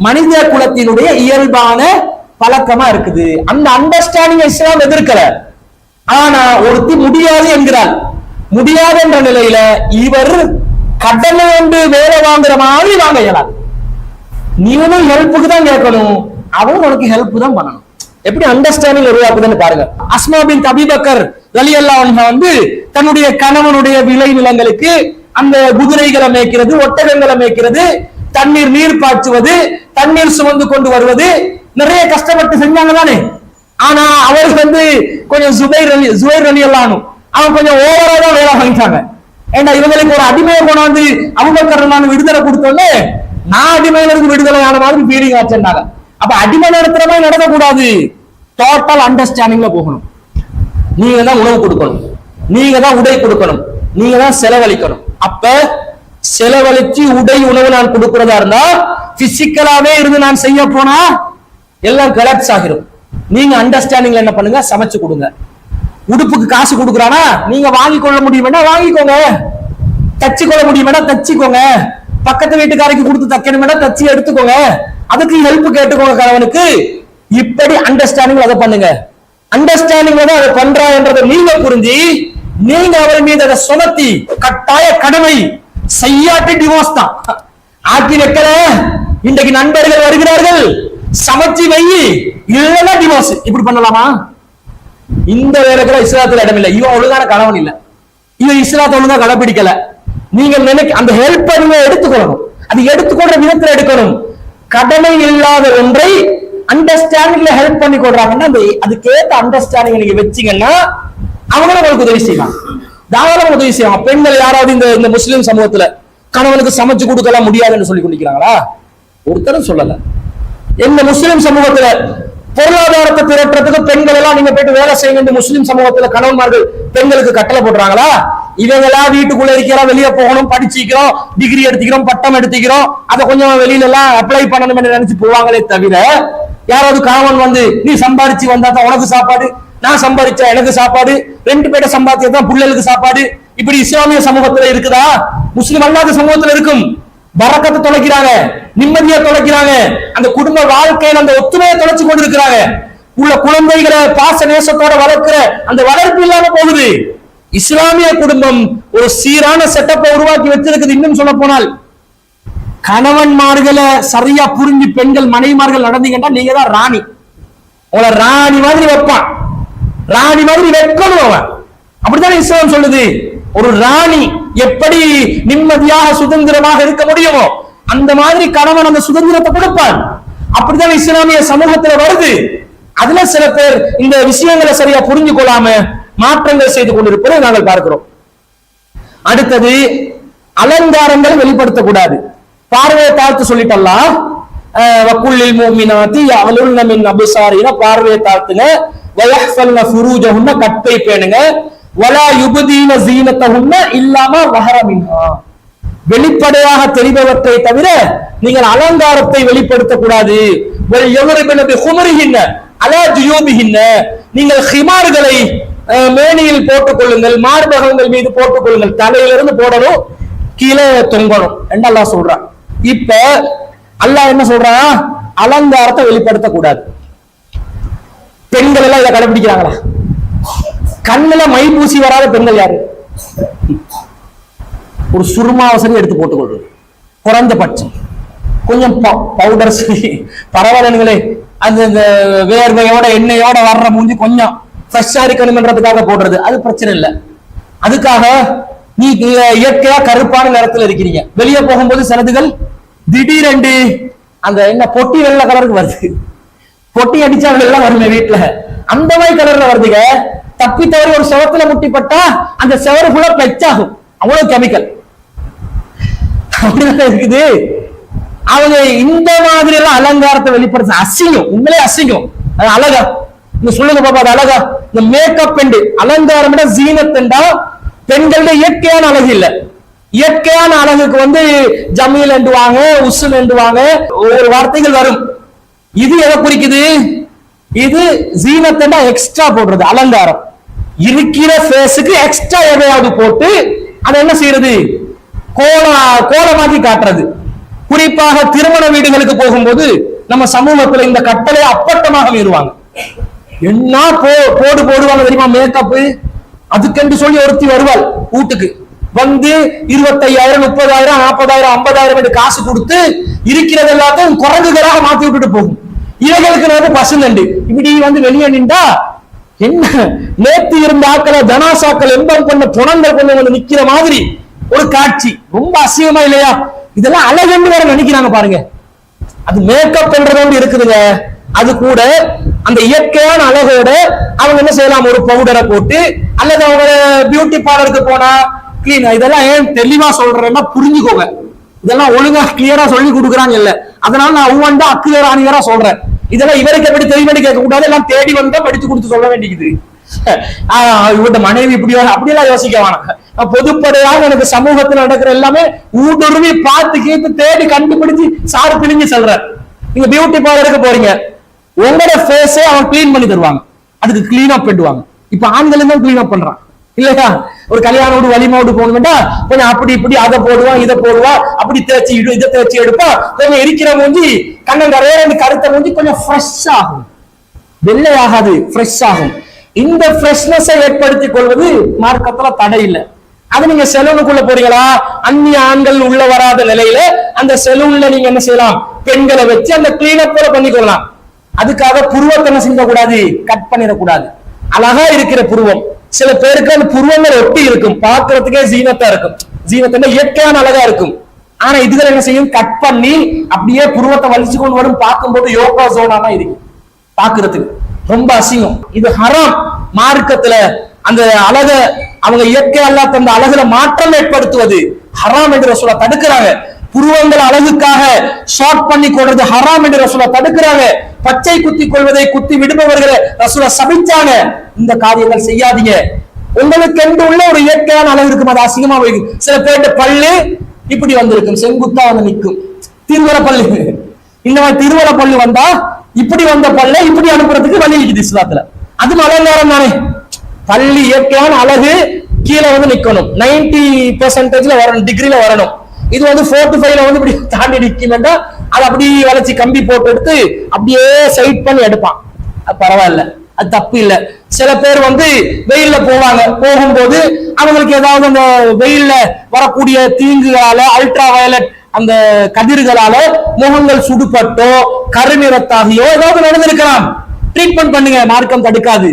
மனித குலத்தினுடைய இயல்பான பழக்கமா இருக்குது. அந்த அண்டர்ஸ்டாண்டிங் இஸ்லாம் எதிர்க்கல. ஆனா ஒருத்தி முடியாது என்கிறாள். முடியாது என்ற நிலையில இவர் கடமை கொண்டு வேலை வாங்குற மாதிரி வாங்க இயலாது. நீனும் ஹெல்ப்புக்கு தான் கேட்கணும், அவனும் உனக்கு ஹெல்ப் தான் பண்ணணும். எப்படி அண்டர்ஸ்டாண்டிங் உருவாக்குதுன்னு பாருங்க. அஸ்மா பின் அபீ பக்கர் ரலியல்லாஹு அன்ஹா வந்து தன்னுடைய கணவனுடைய விளை நிலங்களுக்கு அந்த குதிரைகளை மேய்க்கிறது, ஒட்டகங்களை மேய்க்கிறது, நீர் பாய்ச்சுவது, தண்ணீர் சுமந்து கொண்டு வருவது நிறைய கஷ்டப்பட்டு செஞ்சாங்க தானே. ஆனா அவர் வந்து கொஞ்சம் ஜுபைர் ரலியல்லாஹு அவன் கொஞ்சம் ஓவரா தான் வேலை வாங்கிட்டாங்க. ஏண்டா இவங்களுக்கு ஒரு அடிமையை கொண்டாந்து அபூபக்கர் விடுதலை கொடுத்தோன்னே நான் அடிமையில இருந்து விடுதலை ஆன மாதிரி ஃபீலிங் ஆச்சுன்னாங்க. அப்ப அடிமை நடத்துற மாதிரி நடக்கக்கூடாது. டோட்டல் அண்டர்ஸ்டாண்டிங்ல போகணும். நீங்க தான் உணவு கொடுக்கணும், நீங்க தான் உடை கொடுக்கணும், நீங்க தான் செலவழிக்கணும். அப்ப செலவழிச்சு உடை உணவு நான் கொடுக்கிறதா இருந்தா பிசிக்கலாவே இருந்து நான் செய்ய போனா எல்லாம் கலப்ஸ் ஆகிரும். நீங்க அண்டர்ஸ்டாண்டிங்ல என்ன பண்ணுங்க, சமைச்சு கொடுங்க. உடுப்புக்கு காசு கொடுக்குறானா நீங்க வாங்கி கொள்ள முடியும்னா வாங்கிக்கோங்க, தச்சு கொள்ள முடியும்னா தச்சுக்கோங்க, பக்கத்து வீட்டுக்காரைக்கு கொடுத்து தைக்கணும்னா தச்சு எடுத்துக்கோங்க, அதுக்கு ஹெல்ப் கேட்டுக்கோங்க கணவனுக்கு. இப்படி அண்டர்ஸ்டாண்டிங் அதை பண்ணுங்க. அண்டர்ஸ்டாண்டிங் அதை பண்றா என்றதை நீங்க புரிஞ்சு நீங்க அவர் மீது அதை சுமத்தி கட்டாய கடமை செய்யாட்டி டிவோர்ஸ் தான். ஆக்கி வைக்கல, இன்றைக்கு நண்பர்கள் வருகிறார்கள், சமைச்சு வை இல்லைன்னா டிவோர்ஸ். இப்படி பண்ணலாமா? இந்த வேலைக்குள்ள இஸ்லாத்துல இடம் இல்லை. இவன் ஒழுங்கான கணவன் இல்ல, இவன் இஸ்லாத்தை ஒழுங்கா கடைபிடிக்கல. நீங்க அந்த ஹெல்ப் நீங்க எடுத்துக்கணும், அது எடுத்துக்கொள்ற விதத்துல எடுக்கணும். கடமை இல்லாத ஒன்றை அண்டர்ஸ்டாண்டிங்ல ஹெல்ப் பண்ணி கொடுறாங்கன்னா அதுக்கேற்ற அண்டர்ஸ்டாண்டிங் நீங்க வச்சீங்கன்னா அவங்களும் உங்களுக்கு உதவி செய்யலாம், தாராளமாக உதவி செய்யலாம். பெண்கள் யாராவது இந்த முஸ்லிம் சமூகத்துல கணவனுக்கு சமைச்சு கொடுக்கலாம் முடியாதுன்னு சொல்லி கொண்டிருக்கிறாங்களா? ஒருத்தரும் சொல்லல. இந்த முஸ்லிம் சமூகத்துல பொருளாதாரத்தை திரட்டுறதுக்கு பெண்கள் எல்லாம் நீங்க போயிட்டு வேலை செய்யுங்க முஸ்லிம் சமூகத்துல கணவன்மார்கள் பெண்களுக்கு கட்டளை போடுறாங்களா? இவங்களா வீட்டுக்குள்ள இருக்கிறோம், வெளியே போகணும், படிச்சுக்கிறோம், டிகிரி எடுத்துக்கிறோம், பட்டம் எடுத்துக்கிறோம், அதை கொஞ்சம் வெளியில எல்லாம் அப்ளை பண்ணணும் நினைச்சு போவாங்களே தவிர யாராவது கணவன் வந்து நீ சம்பாதிச்சு வந்தா தான் உனக்கு சாப்பாடு, நான் சம்பாதிச்சா எனக்கு சாப்பாடு, ரெண்டு பேரை சம்பாதிச்சா தான் பிள்ளைகளுக்கு சாப்பாடு, இப்படி இஸ்லாமிய சமூகத்துல இருக்குதா? முஸ்லிம் அல்லாத சமூகத்துல இருக்கும். பரக்கத்தை தொலைக்கிறாங்க, நிம்மதியை தொலைக்கிறாங்க, அந்த குடும்ப வாழ்க்கையில அந்த ஒத்துமையை தொலைச்சு கொண்டு இருக்கிறாங்க. உள்ள குழந்தைகளை பாச நேசத்தோட வளர்க்கிற அந்த வளர்ப்பு இல்லாம போகுது. இஸ்லாமிய குடும்பம் ஒரு சீரான செட்டப்பை உருவாக்கி வச்சிருக்குது. இன்னும் சொல்ல போனால் கணவன்மார்களை சரியா புரிஞ்சு பெண்கள் மனைவிமார்கள் நடந்தீங்கன்னா நீங்க தான் ராணி. உங்களை ராணி மாதிரி வைப்பான், ராணி மாதிரி வைக்கணும் அவன். அப்படித்தானே இஸ்லாம் சொல்லுது. ஒரு ராணி எப்படி நிம்மதியாக சுதந்திரமாக இருக்க முடியுமோ அந்த மாதிரி கணவன் அந்த சுதந்திரத்தை கொடுப்பான். அப்படித்தான் இஸ்லாமிய சமூகத்துல வருது. அதுல சில பேர் இந்த விஷயங்களை சரியா புரிஞ்சு கொள்ளாம மாற்றங்கள் செய்து கொண்டிருப்பதை நாங்கள் பார்க்கிறோம். அடுத்தது அலங்காரங்களை வெளிப்படுத்தக்கூடாது. பார்வையை தாழ்த்து சொல்லிட்டல்லாம், வக்குல்லில் முஃமினாத்தி யஅலுன மின் அப்சாரின, பார்வையை தாழ்த்துங்க, வயஹ்ஃபல்ன ஃபுரூஜஹுன்ன, கற்பை பேணுங்க, வலா யுப்தீன ஸீனத்தஹுன்ன இல்லாமா வஹர மின்ஹா, வெளிப்படையாக தெரிபவற்றை தவிர நீங்கள் அலங்காரத்தை வெளிப்படுத்தக் கூடாது. வல் யவ்ரிபன பிஹுமரிஹின்ன அலா ஜுயூபிஹின்ன, நீங்கள் ஹிமார்களை மேனியில் போட்டுக் கொள்ளுங்கள், மார்பகங்கள் மீது போட்டுக் கொள்ளுங்கள், தலையிலிருந்து போடணும், கீழே தொங்கணும் என்று அல்லாஹ் சொல்றான். இப்ப அல்லாஹ் என்ன சொல்றான்? அலங்காரத்தை வெளிப்படுத்த கூடாது. பெண்கள் எல்லாம் இதை கடைபிடிக்கிறாங்களா? கண்ணுல மை பூசி வராத பெண்கள் யாரு? ஒரு சுருமாவசரி எடுத்து போட்டுக் கொள்வது குறைந்தபட்சம். கொஞ்சம் பவுடர் சரி பரவாயில்லைங்களே, அந்த வேர்வையோட எண்ணெயோட வர்ற மூஞ்சி கொஞ்சம் ஃப்ரெஷ்ஷா இருக்கணும்ன்றதுக்காக போடுறது, அது பிரச்சனை இல்லை. அதுக்காக நீ இயற்கையா கருப்பான நிறத்துல இருக்கிறீங்க, வெளியே போகும்போது சிலதுகள் திடீரென்று அந்த என்ன பொட்டி வெள்ளை கலருக்கு வருது, பொட்டி அடிச்சா வெள்ளம் வருமே வீட்டுல, அந்த மாதிரி கலர்ல வருதுங்க. தப்பி தவறி ஒரு செவத்துல முட்டிப்பட்டா அந்த செவரு ஃபுல்லா பிளச் ஆகும், அவ்வளவு கெமிக்கல் இருக்குது. அவங்க இந்த மாதிரி எல்லாம் அலங்காரத்தை வெளிப்படுத்த அசிங்கம், உண்மையிலே அசிங்கம். அது அழகா நீங்க சொல்லுங்க பாப்பா, அது அழகா? இந்த மேக்கப் பெண்டு அலங்காரம் ஜீனத்தண்டா பெண்களுடைய இயற்கையான அழகு இல்ல. இயற்கையான அழகுக்கு ஜமீல் என்றுவாங்க, உசுல் என்றுவாங்க, ஒரு வார்த்தைகள் வரும். இது எதை குறிக்குது? இது ஜீனத்தண்டா எக்ஸ்ட்ரா போடுறது, அலங்காரம். இருக்கிற ஃபேஸுக்கு எக்ஸ்ட்ரா எதையாவது போட்டு அதை என்ன செய்யறது? கோலமாக்கி காட்டுறது. குறிப்பாக திருமண வீடுகளுக்கு போகும்போது நம்ம சமூகத்துல இந்த கட்டளை அப்பட்டமாக மீறுவாங்க. என்ன போடுவாங்க தெரியுமா? மேக்கப் அதுக்கென்று சொல்லி ஒருத்தி வருவாள் வீட்டுக்கு, 25,000 30,000 40,000 50,000 என்று காசு கொடுத்து இருக்கிறது எல்லாத்தையும் குரங்குகளாக மாத்தி விட்டுட்டு போகும். இவைகளுக்கு பசுநண்டு இப்படி வெளியே நின்றா என்ன நேத்து இருந்த ஆக்களை தனாசாக்கள் எம்பம் பண்ண புணங்கள் கொண்டு நிக்கிற மாதிரி ஒரு காட்சி. ரொம்ப அசிங்கமா இல்லையா? இதெல்லாம் அழகுன்னு வேற நினைக்கிறாங்க பாருங்க. அது மேக்கப் பண்றது இருக்குதுங்க. அது கூட அந்த இயற்கையான அழகோட அவங்க என்ன செய்யலாம்? ஒரு பவுடரை போட்டு அல்லது அவங்க பியூட்டி பார்லருக்கு போனா கிளீன். இதெல்லாம் ஏன் தெளிவா சொல்றேன்னா புரிஞ்சுக்கோங்க. இதெல்லாம் ஒழுங்கா கிளியரா சொல்லி கொடுக்குறாங்க இல்ல, அதனால நான் ஒவ்வொன்றா அக்குவேரானியரா சொல்றேன். இதெல்லாம் இவருக்கு எப்படி தெரியுமான்னு கேட்க கூடாது, எல்லாம் தேடி வந்தா படிச்சு கொடுத்து சொல்ல வேண்டியது. இவட்ட மனைவி இப்படி அப்படியெல்லாம் யோசிக்க வேணாம். பொதுப்படையாக எனக்கு சமூகத்தில் நடக்கிற எல்லாமே ஊடுருவி பார்த்து கேட்டு தேடி கண்டுபிடிச்சு சாறு பிழிஞ்சு சொல்றாரு. நீங்க பியூட்டி பார்லருக்கு போறீங்க, உங்களோட ஃபேஸை அவன் கிளீன் பண்ணி தருவாங்க, அதுக்கு கிளீன் அப் பண்ணுவாங்க. இப்ப ஆண்களும் தான் கிளீன் அப் பண்றான் இல்லையா? ஒரு கல்யாணோடு வலிமாவோடு போகணும்டா கொஞ்சம் அப்படி இப்படி அதை போடுவான் இதை போடுவா, அப்படி தேய்ச்சி இதை தேய்ச்சி எடுப்பா, கொஞ்சம் இருக்கிற மூஞ்சி கண்ணங்கரைய கருத்த மூஞ்சி கொஞ்சம் ஃப்ரெஷ் ஆகும், வெள்ளை ஆகாது, ஃப்ரெஷ் ஆகும். இந்த ஃப்ரெஷ்னஸை ஏற்படுத்திக் கொள்வது மார்க்கத்துல தடை இல்லை. அது நீங்க செலூனுக்குள்ள போறீங்களா, அந்நிய ஆண்கள் உள்ள வராத நிலையில அந்த செலூன்ல நீங்க என்ன செய்யலாம்? பெண்களை வச்சு அந்த கிளீனப் பண்ணிக்கொள்ளலாம். அதுக்காக புருவத்தை என்ன செய்ய கூடாது? கட் பண்ணிடக்கூடாது. அழகா இருக்கிற புருவம், சில பேருக்கு அந்த புருவங்கள் ஒட்டி இருக்கும், பாக்குறதுக்கே ஜீனத்தா இருக்கும், ஜீனத்தை இயற்கையான அழகா இருக்கும். ஆனா இதுல என்ன செய்யும்? கட் பண்ணி அப்படியே புருவத்தை வலிச்சு கொண்டு வரும், பார்க்கும்போது யோகா ஜோனா தான் இருக்கும், பாக்குறதுக்கு ரொம்ப அசிங்கம். இது ஹராம். மார்க்கத்துல அந்த அழக அவங்க இயற்கை அல்லாத அந்த அழகுல மாற்றம் ஏற்படுத்துவது ஹராம் என்று ரசூலா தடுக்கிறாங்க. புருவங்கள் அழகுக்காக ஷார்ட் பண்ணி கொள்றது ஹராம் என்று ரசூலா தடுக்கிறாங்க. பச்சை குத்தி கொள்வதை குத்தி விடுபவர்களை ரசூலா சபிச்சாங்க. இந்த காரியங்கள் செய்யாதீங்க. உங்களுக்கு என்று உள்ள ஒரு இயற்கையான அழகு இருக்கும், அது அசிங்கமா வைக்கும். சில பேர்ட்ட பல்லு இப்படி வந்திருக்கும், செங்குத்தா நிற்கும், திருவர பல்லு. இந்த மாதிரி திருவர பல்லு வந்தா இப்படி வந்த பல்ல இப்படி அனுப்புறதுக்கு வழி இருக்குது இஸ்லாத்துல. அது அலங்காரம் தானே. பள்ளி இயற்கையான அழகு கீழே நிக்கணும், 90% வரணும், டிகிரில வரணும். இது 4 to 5 இப்படி தாண்டி நிக்கணும்னா அது அப்படி வளைச்சி கம்பி போட்டு எடுத்து அப்படியே சைட் பண்ணி எடுப்பான். அது பரவாயில்ல, அது தப்பு இல்லை. சில பேர் வெயில்ல போவாங்க, போகும்போது அவங்களுக்கு ஏதாவது அந்த வெயில்ல வரக்கூடிய தீங்குகளால அல்ட்ரா வயலட் அந்த கதிர்களால முகங்கள் சுடுபட்டோ கருநிறத்தாகியோ ஏதாவது நடந்திருக்கலாம். ட்ரீட்மெண்ட் பண்ணுங்க, மார்க்கம் தடுக்காது.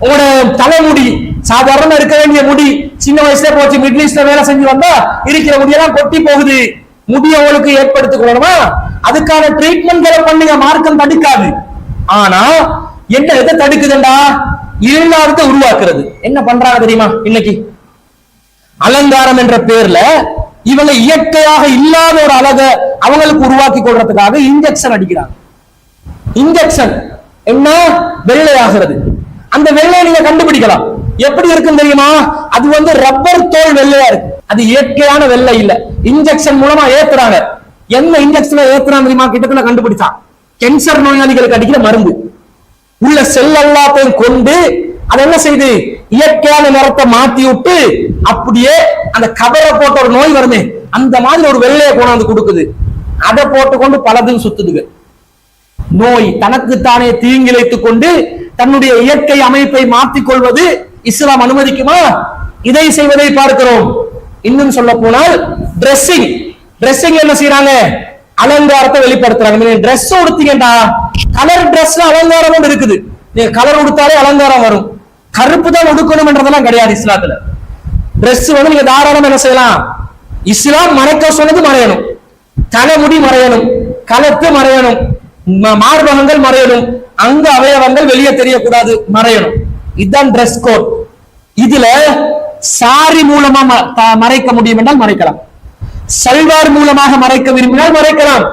உங்களோட தலைமுடி சாதாரண இருக்க வேண்டிய முடி சின்ன வயசுல போச்சு, மிடில் ஈஸ்ட்ல வேலை செஞ்சு வந்தா இருக்கிற முடியெல்லாம் கொட்டி போகுது, முடிய உங்களுக்கு ஏற்படுத்திக் கொள்ளணுமா? அதுக்கான ட்ரீட்மெண்ட்களை பண்ணுங்க, மார்க்கம் தடுக்காது. ஆனா என்ன எதை தடுக்குதுண்டா? இல்லாததை உருவாக்குறது. என்ன பண்றாங்க தெரியுமா? இன்னைக்கு அலங்காரம் என்ற பேர்ல இவங்க இயற்கையாக இல்லாத ஒரு அழக அவங்களுக்கு உருவாக்கி கொள்றதுக்காக இன்ஜெக்ஷன் அடிக்கிறாங்க. இன்ஜெக்ஷன் என்ன? வெள்ளையாகிறது. அந்த வெள்ளையை நீங்க கண்டுபிடிக்கலாம். எப்படி இருக்குன்னு தெரியுமா? அது ரப்பர் தோல் வெள்ளையா இருக்கு, அது இயற்கையான வெள்ளை இல்ல. இன்ஜெக்ஷன் மூலமா ஏத்துறாங்க. என்ன இன்ஜெக்ஷன் ஏத்துறாங்க தெரியுமா? கிட்டத்தட்ட கண்டுபிடிச்சான். கேன்சர் நோயாளிகளுக்கு அடிக்கிற மருந்து உள்ள செல் எல்லாத்தையும் கொண்டு அது என்ன செய்து இயற்கையான நிறத்தை மாத்தி விட்டு அப்படியே அந்த கவரை போட்ட ஒரு நோய் வருமே அந்த மாதிரி ஒரு வெள்ளையை கொண்டாந்து கொடுக்குது. அதை போட்டுக்கொண்டு பலதும் சுத்துதுங்க. நோய் தனக்குத்தானே தீங்கிழைத்துக் கொண்டு தன்னுடைய இயற்கை அமைப்பை மாற்றிக் கொள்வது இஸ்லாம் அனுமதிக்குமா? இதை செய்வதை பார்க்கிறோம். இன்னும் சொல்ல போனால் டிரெஸ்ஸிங் என்ன செய்யறாங்க? அலங்காரத்தை வெளிப்படுத்துறாங்க. டிரெஸ் உடுத்தீங்கடா, கலர் டிரெஸ்ல அலங்காரம் இருக்குது. நீங்க கலர் உடுத்தாலே அலங்காரம் வரும். கருப்பு தான் உடுக்கணும் என்றதெல்லாம் கிடையாது இஸ்லாத்துல. டிரெஸ் வந்து நீங்க தாராளமா என்ன செய்யலாம். இஸ்லாம் மறைக்க சொன்னது மறையணும், தலைமுடி மறையணும், கலத்து மறையணும், மார்பகங்கள் மறையணும், அங்க அவயவங்கள் வெளியே தெரியக்கூடாது, மறையணும். இதுதான் டிரெஸ் கோட். இதுல சாரி மூலமா மறைக்க முடியும் என்றால் மறைக்கலாம், சல்வார் மூலமாக மறைக்க விரும்பினால் மறைக்கலாம்,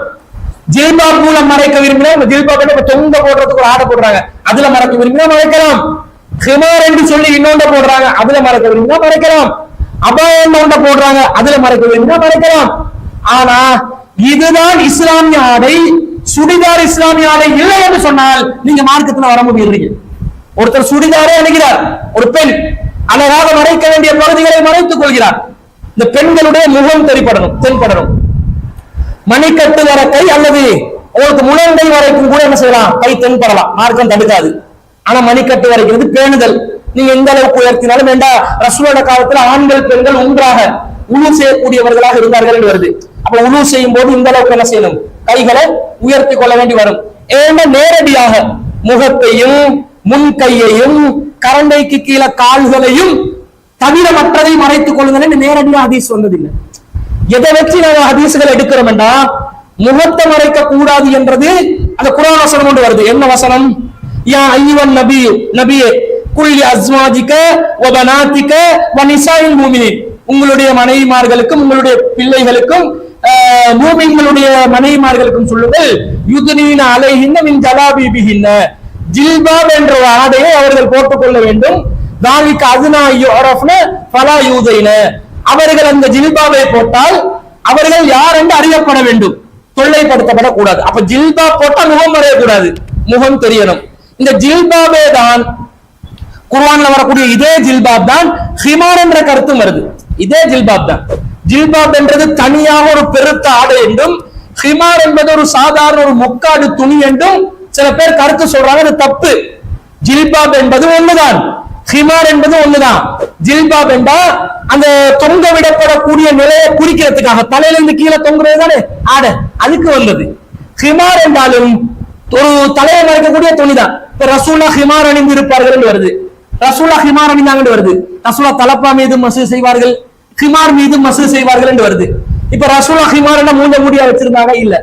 ஜில்பாப் மூலம் மறைக்க விரும்பினால் ஜில்பாப் தொங்க போடுறதுக்கு ஒரு ஆடை போடுறாங்க, அதுல மறைக்க விரும்பினா மறைக்கலாம். ஹிமார் என்று சொல்லி இன்னொண்ட போடுறாங்க, அதுல மறைக்க விரும்பினா மறைக்கலாம். அபாயம் ஒண்ட போடுறாங்க, அதுல மறைக்க விரும்பினா மறைக்கலாம். ஆனா இதுதான் இஸ்லாமிய ஆடை, சுடிதார் இஸ்லாமிய ஆடை இல்லை என்று சொன்னால் நீங்க மார்க்கத்துல வர முடியறீங்க. ஒருத்தர் சுடிதாரே அணிகிறார், ஒரு பெண் அழகாக மறைக்க வேண்டிய பகுதிகளை மறைத்துக் கொள்கிறார். இந்த பெண்களுடைய முகம் தென்படணும். மணிக்கட்டு வர கை அல்லது உங்களுக்கு முழங்கை வரைக்கும் கூட என்ன செய்யலாம், கை தென்படலாம், மார்க்கம் தடுக்காது. ஆனா மணிக்கட்டு வரைக்கிறது பேணுதல். நீங்க எந்த அளவுக்கு உயர்த்தினாலும் வேண்டாம். ரசூலோட காலத்துல ஆண்கள் பெண்கள் ஒன்றாக உழு செய்யக்கூடியவர்களாக இருந்தார்கள் என்று வருது. அப்ப உழு செய்யும் போது இந்த அளவுக்கு என்ன செய்யணும், கைகளை உயர்த்தி கொள்ள வேண்டி வரும். ஏன்னா நேரடியாக முகத்தையும் முன் கையையும் கரண்டைக்கு கீழே கால்களையும் தவிர மற்றதை மறைத்துக் கொள்ளுங்கள் நேரடியாக ஹதீஸ் வந்ததில்லை. எதை வச்சு நாங்க ஹதீஸ்கள் எடுக்கிறோம் என்றா, முகத்தை மறைக்க கூடாது என்றது அந்த குர்ஆன் வசனம் கொண்டு வருது. என்ன வசனம்? யா அய்யுவன் நபி நபியே குல் அஸ்வாஜிக வ பனாதிக வ நிசாஇல் முஃமினீன், உங்களுடைய மனைவிமார்களுக்கும் உங்களுடைய பிள்ளைகளுக்கும் மூமின்களுடைய மனைவிமார்களுக்கும் சொல்லுங்கள், யுத்னீன அலைஹின்ன மின் ஜலாபிபிஹின்ன, ஜில்பாப் என்ற ஆடையை அவர்கள் போட்டுக் கொள்ள வேண்டும். தாலிக அதுனா யுரஃப்ன ஃபலா யூதைன, அவர்கள் அந்த ஜில்பாபை போட்டால் அவர்கள் யார் என்று அறியப்பட வேண்டும், தொல்லைப்படுத்தப்படக்கூடாது. அப்ப ஜில்பாப் போட்டால் முகம் மறையக்கூடாது, முகம் தெரியணும். இந்த ஜில்பாபே தான் குர்ஆன்ல வரக்கூடிய இதே ஜில்பாப் தான் ஹிமார் என்ற கருத்தும் வருது. இதே ஜில்பாப் தான். ஜில்பாப் என்றது தனியாக ஒரு பெருத்த ஆடை என்றும், ஹிமார் என்பது ஒரு சாதாரண ஒரு முக்காடு துணி என்றும் சில பேர் கருத்து சொல்றாங்க. அது தப்பு. ஜில்பாப் என்பது ஒண்ணுதான், ஹிமார் என்பது ஒண்ணுதான். ஜில்பாப் என்றா அந்த தொங்க விடப்படக்கூடிய நிலையை குறிக்கிறதுக்காக தலையில இருந்து கீழே தொங்குறது தானே ஆடை, அதுக்கு வந்தது. ஹிமார் என்றாலும் ஒரு தலையை மறைக்கக்கூடிய துணிதான். இப்ப ரசூலா ஹிமார் அணிந்து இருப்பார்கள் என்று வருது, ரசூலா ஹிமார் அணிந்தாங்க வருது. ரசூலா தலப்பா மீது மசூ செய்வார்கள், ஹிமார் மீது மசூ செய்வார்கள் என்று வருது. இப்ப ரசூலா ஹிமார் மூஞ்ச மூடியா வச்சிருந்தாங்க இல்ல,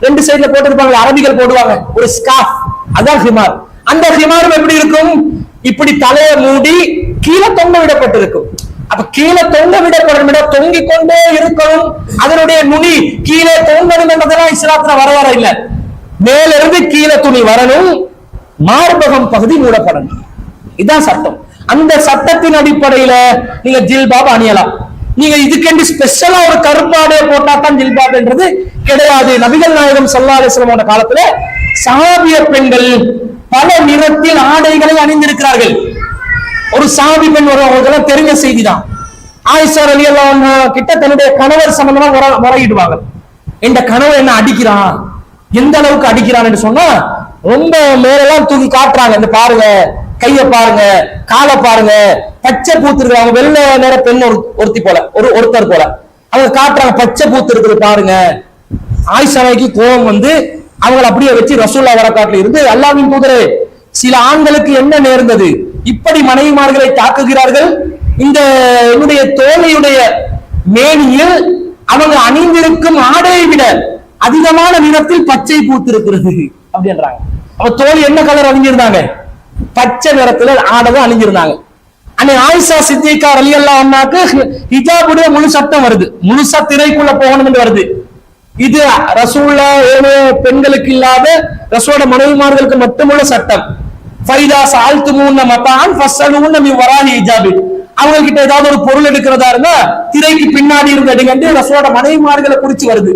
ரெண்டு சைடுல போட்டிருப்பாங்க, அரபிகள் போடுவாங்க ஒரு ஸ்கார்ஃப், அதான் ஹிமார். அந்த ஹிமாரும் எப்படி இருக்கும், இப்படி தலையை மூடி கீழே தொங்க விடப்பட்டிருக்கும். அப்ப கீழே தொங்க விடப்படும் விட தொங்கிக் கொண்டே இருக்கணும், அதனுடைய நுனி கீழே தொங்கணும் என்பதெல்லாம் இஸ்லாத்துல வர இல்ல. மேல இருந்து கீழே துணி வரணும், மார்பகம் பகுதி மூடப்படணும், இதுதான் சட்டம். அந்த சட்டத்தின் அடிப்படையில நீங்க ஜில்பாப் அணியலாம். நீங்க இதுக்கென்று ஸ்பெஷலா ஒரு கருப்பாடை போட்டா தான் ஜில்பாப் என்றது கிடையாது. நபிகள் நாயகம் ஸல்லல்லாஹு அலைஹி வஸல்லம் காலத்துல சஹாபிய பெண்கள் பல நிறத்தில் ஆடைகளை அணிந்திருக்கிறார்கள். ஒரு சஹாபி பெண் அவர்களுக்கு தெரிஞ்ச செய்திதான். ஆயிஷா ரலியல்லாஹு அன்ஹா கிட்ட தன்னுடைய கணவர் சம்பந்தமா முறையிடுவாங்க. இந்த கணவர் என்ன அடிக்கிறான், எந்த அளவுக்கு அடிக்கிறான்னு சொன்னா ரொம்ப மேலெல்லாம் தூக்கி காட்டுறாங்க. இந்த பாருங்க, கைய பாருங்க, காலை பாருங்க, பச்சை பூத்து இருக்கு. அவங்க வெள்ளை நேர பெண் ஒருத்தி போல, ஒருத்தர் போல அவங்க காட்டுறாங்க, பச்சை பூத்து இருக்குது பாருங்க. ஆயிஷாவுக்கு கோபம் வந்து அவங்களை அப்படியே வச்சு ரசூல்லா வரக்காட்டுல இருந்து, அல்லாஹ்வின் தூதரே, சில ஆண்களுக்கு என்ன நேர்ந்தது, இப்படி மனைவிமார்களை தாக்குகிறார்கள், இந்த என்னுடைய தோழியுடைய மேனியில் அவங்க அணிந்திருக்கும் ஆடையை விட அதிகமான நிறத்தில் பச்சை பூத்து இருக்கிறது அப்படின்றாங்க. அவ தோழி என்ன கலர் அணிஞ்சிருந்தாங்க, பச்சை நிறத்துல ஆடை அணிஞ்சிருந்தாங்க. அன்னை ஆயிஷா சித்திகா ரலியல்லாஹு அன்ஹாக்கு ஹிஜாபுடைய முழு சட்டம் வருது, முழுசா திரைக்குள்ள போகணும் என்று வருது. இது ரசூலுல்லாஹ் ஏனைய பெண்களுக்கு இல்லாத ரசூலோட மனைவிமார்களுக்கு மட்டுமுள்ள சட்டம். ஃபைதா சஅல்துமூன மதான் ஃபஸ்அலூன மின் வராஇ ஹிஜாபி, அவங்க கிட்ட ஏதாவது ஒரு பொருள் எடுக்கிறதா இருந்தா திரைக்கு பின்னாடி இருந்து எடுங்க ரசூலோட மனைவிமார்களை குறிச்சு வருது.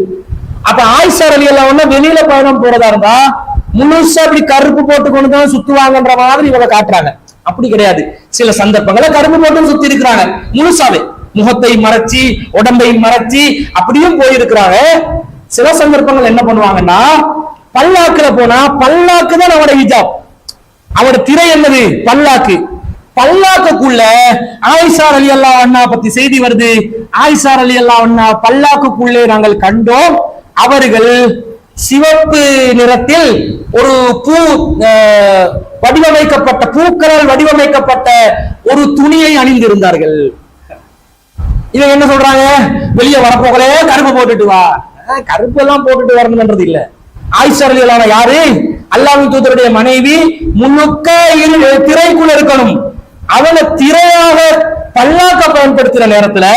அப்ப ஆயிஷா ரலியல்லாஹு அன்ஹா வெளியில பயணம் போறதா இருந்தா முழுசா அப்படி கருப்பு போட்டு கொண்டு தான் சுத்துவாங்கன்ற மாதிரி இவங்க காட்டுறாங்க. அப்படி கிடையாது. சில சந்தர்ப்பங்களை கருப்பு போட்டு சுத்தி இருக்கிறாங்க, முழுசாவே முகத்தை மறைச்சி உடம்பை மறைச்சி அப்படியும் போயிருக்கிறாங்க. சில சந்தர்ப்பங்கள் என்ன பண்ணுவாங்கன்னா, பல்லாக்குல போனா பல்லாக்கு தான் அவட ஹிஜாப், அவட திரை என்னது பல்லாக்கு. பல்லாக்குக்குள்ள ஆயிஷா ரலியல்லாஹு அன்ஹா பத்தி செய்தி வருது. ஆயிஷா ரலியல்லாஹு அன்ஹா பல்லாக்குக்குள்ளே நாங்கள் கண்டோம், அவர்கள் சிவப்பு நிறத்தில் ஒரு பூ வடிவமைக்கப்பட்ட, பூக்களால் வடிவமைக்கப்பட்ட ஒரு துணியை அணிந்திருந்தார்கள். இவங்க என்ன சொல்றாங்க, வெளியே வரப்போகலே கருப்பு போட்டுட்டு வா. கருப்பு எல்லாம் போட்டுட்டு வரணும்ன்றது இல்ல. ஆயிஷா ரலியல்லாஹு அன்ஹா யாரு? அல்லாஹ்வின் தூதருடைய மனைவி. முழுக்க திரைக்குள்ள இருக்கணும். அவனை திரையாக பல்லாக்க பயன்படுத்துற நேரத்துல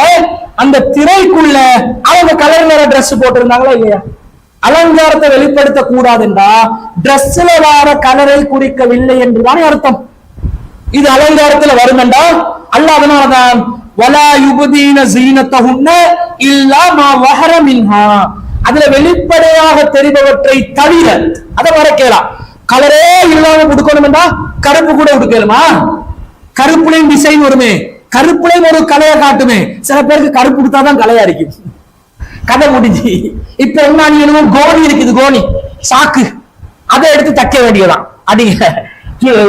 அந்த திரைக்குள்ள அவங்க கலர் நிற டிரெஸ் போட்டிருந்தாங்களா இல்லையா? அலங்காரத்தை வெளிப்படுத்த கூடாதுன்றா டிரெஸ்ல வர கலரை குறிக்கவில்லை என்றுதானே அர்த்தம். இது அலங்காரத்துல வருமெண்டா அல்லாஹ் அதனாலதான் வலா யுபதீன ஸீனத்தஹுன்ன இல்லா மா வஹர மின்ஹா, அதுல வெளிப்படையாக தெரிபவற்றை தவிர அதை மறைக்கலாம். கலரே இல்லாம உடுக்கணும்டா கருப்பு கூட உடுக்கலுமா? கருப்புலையும் டிசைன் வருமே, கருப்புலையும் ஒரு கலையை காட்டுமே. சில பேருக்கு கருப்பு கொடுத்தாதான் கலையா இருக்கு. கதை முடிஞ்சு. இப்ப என்ன கோணி இருக்குது, கோணி சாக்கு, அதை எடுத்து தைக்க வேண்டியதான். அடிங்க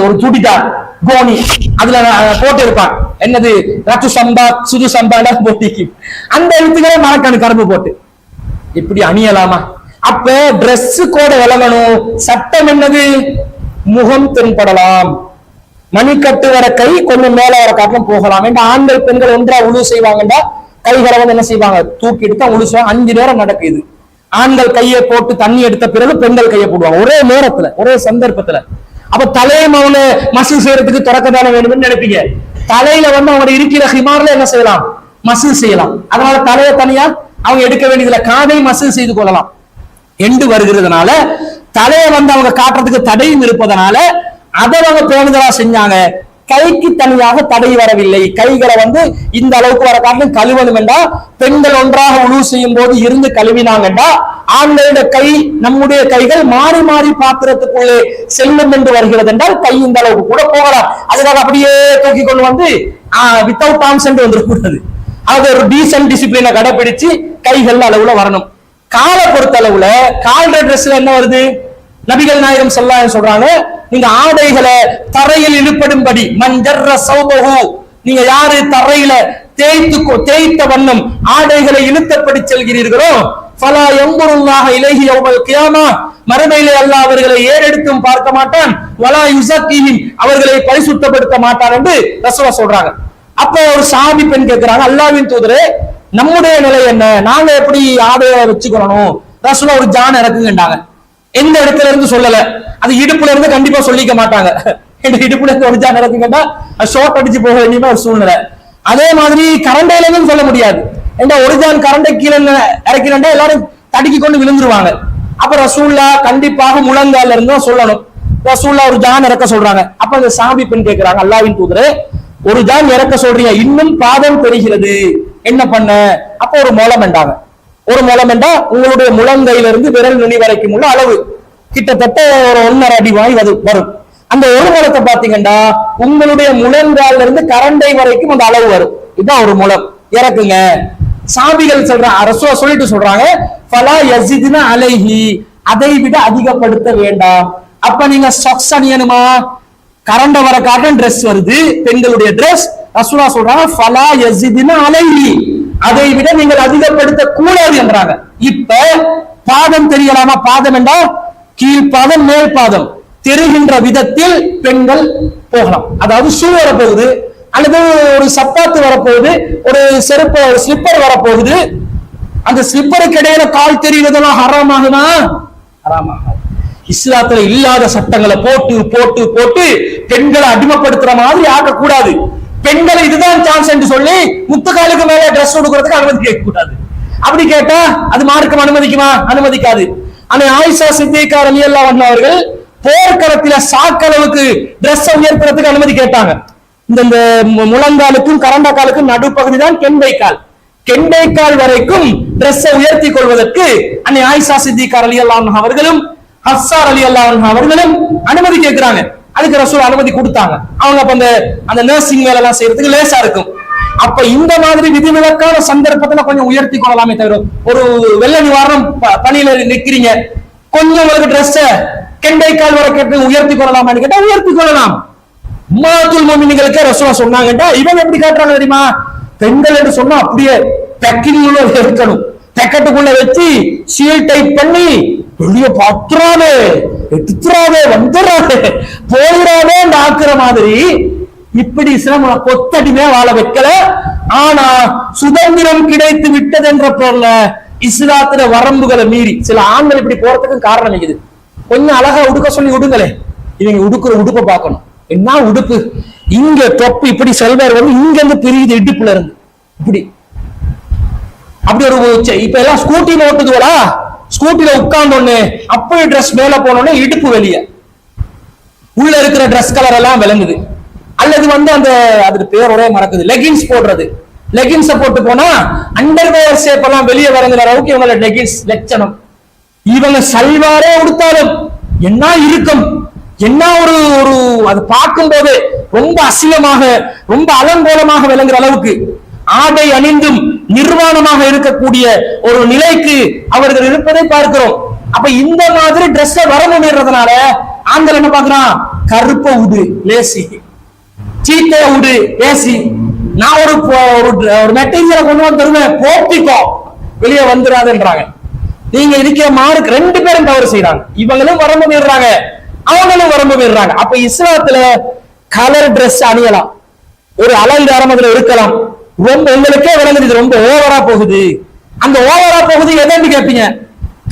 ஒரு சுடிதார் கோணி அதுல போட்டு இருப்பான், என்னது ரத்து சம்பா சுது சம்பா போட்டி, அந்த எழுத்துக்களே மறக்கணும் கரும்பு போட்டு. இப்படி அணியலாமா? அப்ப டிரெஸ் கோட விளங்கணும். சட்டம் என்னது? முகம் தென்படலாம், மணிக்கட்டு வர கை கொஞ்சம் மேல வர காட்டிலும் போகலாம். ஆண்கள் பெண்கள் ஒன்றா உழு செய்வாங்கடா கைகளை வந்து என்ன செய்வாங்க, தூக்கி எடுத்தா உழு செய்வாங்க. 5 நேரம் நடக்குது. ஆண்கள் கையை போட்டு தண்ணி எடுத்த பிறகு பெண்கள் கையை போடுவாங்க ஒரே நேரத்துல ஒரே சந்தர்ப்பத்துல. அப்ப தலைமவுல மசூல் செய்யறதுக்கு தொடக்கத்தான வேணும்னு நினைப்பீங்க. தலையில வந்து அவங்க இருக்கிற ஹிமார்ல என்ன செய்யலாம், மசூல் செய்யலாம். அதனால தலையை தனியா அவங்க எடுக்க வேண்டியதுல காதை மசூல் செய்து கொள்ளலாம். எண்டு வருகிறதுனால தலையை வந்து அவங்க காட்டுறதுக்கு தடையும் இருப்பதனால அதை அவங்க பேணுதலா செஞ்சாங்க. கைக்கு தனியாக தடை வரவில்லை. கைகளை வந்து இந்த அளவுக்கு வர காட்டிலும் கழுவணும் என்றா பெண்கள் ஒன்றாக உணவு செய்யும் போது இருந்து கழுவினாங்கண்டா ஆண்களுடைய கை நம்முடைய கைகள் மாறி மாறி பாத்திரத்துக்குள்ளே செல்லும் என்று வருகிறது என்றால் கை இந்த அளவுக்கு கூட போகலாம். அதுக்காக அப்படியே தூக்கி கொண்டு வந்து வித்தவுட் ஆர்ம்ஸ் என்று வந்துடக்கூடாது. அது ஒரு டீசன்ட் டிசிப்ளினை கடைபிடிச்சு கைகள் அளவுல வரணும். காலை பொறுத்த அளவுல கால்ற ட்ரெஸ்ல என்ன வருது? நபிகள் நாயகம் ஸல்லல்லாஹு அலைஹி சொல்றாங்க, நீங்க ஆடைகளை தரையில் இழுப்படும்படி மன்ஜர்ர சௌபஹு, நீங்க யாரு தரையில தேய்த்த வண்ணம் ஆடைகளை இழுத்தப்படி செல்கிறீர்களோ ஃபலா யன்துருல்லாஹு இலைஹி யௌமல் கியாமா, மறுமையிலே அல்லாஹ் அவர்களை ஏறெடுத்தும் பார்க்க மாட்டான், வலா யுஸக்கீஹிம், அவர்களை பரிசுத்தப்படுத்த மாட்டான் என்று ரசூலுல்லாஹ் சொல்றாங்க. அப்ப ஒரு சஹாபி பெண் கேட்கிறாங்க, அல்லாஹ்வின் தூதரே நம்முடைய நிலை என்ன, நாங்க எப்படி ஆடையை வச்சுக்கணும்? ரசூலுல்லாஹ் ஒரு ஜான் இறக்குங்கண்டாங்க. எந்த இடத்துல இருந்து சொல்லல, அது இடுப்புல இருந்து கண்டிப்பா சொல்லிக்க மாட்டாங்க. இடுப்புல இருந்து ஒரு ஜான் இறக்குங்கண்டா ஷார்ட் அடிச்சு போக வேண்டிய ஒரு சூழ்நிலை. அதே மாதிரி கரண்டையில இருந்து சொல்ல முடியாது. ஏன்னா ஒரு ஜான் கரண்டை கீழே இறக்கிறா எல்லாரும் தடுக்கி கொண்டு விழுந்துருவாங்க. அப்ப ரசூலுல்லாஹ் கண்டிப்பாக முழங்கால இருந்து சொல்லணும். ரசூலுல்லாஹ் ஒரு ஜான் இறக்க சொல்றாங்க. அப்ப அந்த சஹாபி பெண் கேட்கிறாங்க, அல்லாஹ்வின் தூதரே ஒரு ஜான் இறக்க சொல்றீங்க, இன்னும் பாதம் தெரிகிறது, என்ன பண்ண? அப்ப ஒரு முளம் என்றாங்க. ஒரு முளம் என்றா உங்களுடைய முழங்கையில இருந்து விரல் நுனி வரைக்கும் உள்ள அளவு கிட்டத்தட்ட ஒரு 1.5 அடி வாய் வரும். அந்த ஒரு முளத்தை பாத்தீங்கன்னா உங்களுடைய முழங்கால இருந்து கரண்டை வரைக்கும் அந்த அளவு வரும். இதுதான் ஒரு முளம். இறக்குங்க. சாபிகள் சொல்றாங்க, ரசூலுல்லாஹ் சொல்லிட்டு சொல்றாங்க, ஃபலா யஸிதுன அலைஹி, அதை விட அதிகப்படுத்த வேண்டாம். அப்ப நீங்க சாக்ஸ் அணியணுமா? கரண்ட வர காட்டன் டிரெஸ் வருது, பெண்களுடைய டிரெஸ். ரசூலுல்லாஹ் சொல்றாங்க ஃபலா யஸிதுன அலைஹி, அதை விட நீங்கள் அதிகப்படுத்த கூடாது என்றாங்க. இப்ப பாதம் தெரியலாமா? பாதம் என்றா கீழ்பாதம் மேல் பாதம் தெரிகின்ற விதத்தில் பெண்கள் போகலாம். அதாவது ஷூ வரப்போகுது, அல்லது ஒரு சப்பாத்து வரப்போகுது, ஒரு செருப்பு ஸ்லிப்பர் வரப்போகுது, அந்த ஸ்லிப்பருக்கு இடையில கால் தெரிவதெல்லாம் ஹராமாகுமா? ஹராமாகாது. இஸ்லாத்துல இல்லாத சட்டங்களை போட்டு போட்டு போட்டு பெண்களை அடிமைப்படுத்துற மாதிரி ஆக்கக்கூடாது. பெண்களை இதுதான் சான்ஸ் என்று சொல்லி முத்துக்காலுக்கு மேல டிரெஸ் கொடுக்கறதுக்கு அனுமதி கேட்க கூடாது. அப்படி கேட்டா அது மார்க்கம் அனுமதிக்குமா? அனுமதிக்காது. ஆனா ஆயிஷா சித்திகா ரலியல்லாஹு அன்ஹா அவர்கள் போர்க்களத்தில சாக்களவுக்கு டிரெஸ் உயர்த்துறதுக்கு அனுமதி கேட்டாங்க. இந்த முழங்காலுக்கும் கரண்டக்காலுக்கும் நடுப்பகுதி தான் கெண்டைக்கால், கெண்டைக்கால் வரைக்கும் டிரெஸ் உயர்த்தி கொள்வதற்கு அன்னை ஆயிஷா சித்திகா ரலியல்லாஹு அன்ஹா அவர்களும் ஹஃப்ஸா ரலியல்லாஹு அன்ஹா அவர்களும் அனுமதி கேட்கிறாங்க. அதுக்கு ரசூல் அனுமதி கொடுத்தாங்க. அவங்க அப்ப அந்த நர்சிங் வேலை எல்லாம் செய்யறதுக்கு லேசா இருக்கும். அப்ப இந்த மாதிரி விதிவிலக்கான சந்தர்ப்பத்துல கொஞ்சம் உயர்த்தி கொள்ளலாமே தவிர, ஒரு வெள்ள நிவாரணம் பணியில நிக்கிறீங்க, கொஞ்சம் உங்களுக்கு ட்ரெஸ் கெண்டைக்கால் வரைக்கும் உயர்த்தி கொள்ளலாமான்னு கேட்டா உயர்த்தி கொள்ளலாம். உம்மத்துல் முஃமினீன்களுக்கு ரசூலுல்லாஹ் சொன்னாங்கடா, இவங்க எப்படி காட்டுறாங்க தெரியுமா? பெண்கள் என்று சொன்னா அப்படியே பேக்கிங் உள்ள இருக்கணும், பேக்கெட்டுக்குள்ள வச்சு சீல் டைப் பண்ணி வெளிய பத்துறாவே எடுத்துறாவே வந்துடுறாவே போயிடாவே ஆக்குற மாதிரி இப்படி இஸ்லாம் கொத்தடிமையா வாழ வைக்கல. ஆனா சுதந்திரம் கிடைத்து விட்டது என்ற பேர்ல இஸ்லாத்துல வரம்புகளை மீறி சில ஆண்கள் இப்படி போறதுக்கு காரணம் இருக்குது. கொஞ்சம் அழகா உடுக்க சொல்லி விடுங்களே, இவங்க உடுக்குற உடுப்பை பார்க்கணும். என்ன உடுப்பு, இங்க தொப்பு இப்படி செல்வார் வந்து இங்க இருந்து பிரியுது இடுப்புல இருந்து இப்படி அப்படி ஒரு இப்ப எல்லாம் ஸ்கூட்டில ஓட்டுதுவா, ஸ்கூட்டில உட்கார்ந்தோன்னு அப்படி ட்ரெஸ் மேல போனோடனே இடுப்பு வெளியே, உள்ள இருக்கிற ட்ரெஸ் கலர் எல்லாம் விளங்குது. அல்லது வந்து அந்த அதுக்கு பேர் ஒரே மறக்குது, லெகின்ஸ் போடுறது. லெகின்ஸ போட்டு போனா அண்டர்வேர் ஷேப் எல்லாம் வெளியே வரங்கிற அளவுக்கு இவங்க லெகின்ஸ் லட்சணம். இவங்க சல்வாரே உடுத்தாலும் என்ன இருக்கும், என்ன ஒரு ஒரு அது பார்க்கும் போது ரொம்ப அசிங்கமாக ரொம்ப அலங்கோலமாக விளங்குற அளவுக்கு ஆடை அணிந்தும் நிர்வாணமாக இருக்கக்கூடிய ஒரு நிலைக்கு அவர்கள் இருப்பதை பார்க்கிறோம். அப்ப இந்த மாதிரி ட்ரெஸ் வர முன்னேறதுனால ஆண்கள் என்ன பாக்குறான், கருப்ப உடு லேசி, சீத்தைய உடு லேசி, நான் ஒரு மெட்டீரியலை கொண்டு வந்து தருவேன் போட்டிக்கோ வெளியே வந்துடாதுன்றாங்க. நீங்க இருக்கிற மார்க் ரெண்டு பேரும் தவறு செய்யறாங்க. இவங்களும் வரம்பு மீறாங்க, அவங்களும் வரம்பு மீறாங்க. அப்ப இஸ்லாத்துல கலர் ட்ரெஸ் அணியலாம், ஒரு அலங்காரம் அதுல இருக்கலாம். ரொம்ப உங்களுக்கே விளங்குது இது ரொம்ப ஓவரா போகுது. அந்த ஓவரா போகுது எதுன்னு கேட்பீங்க,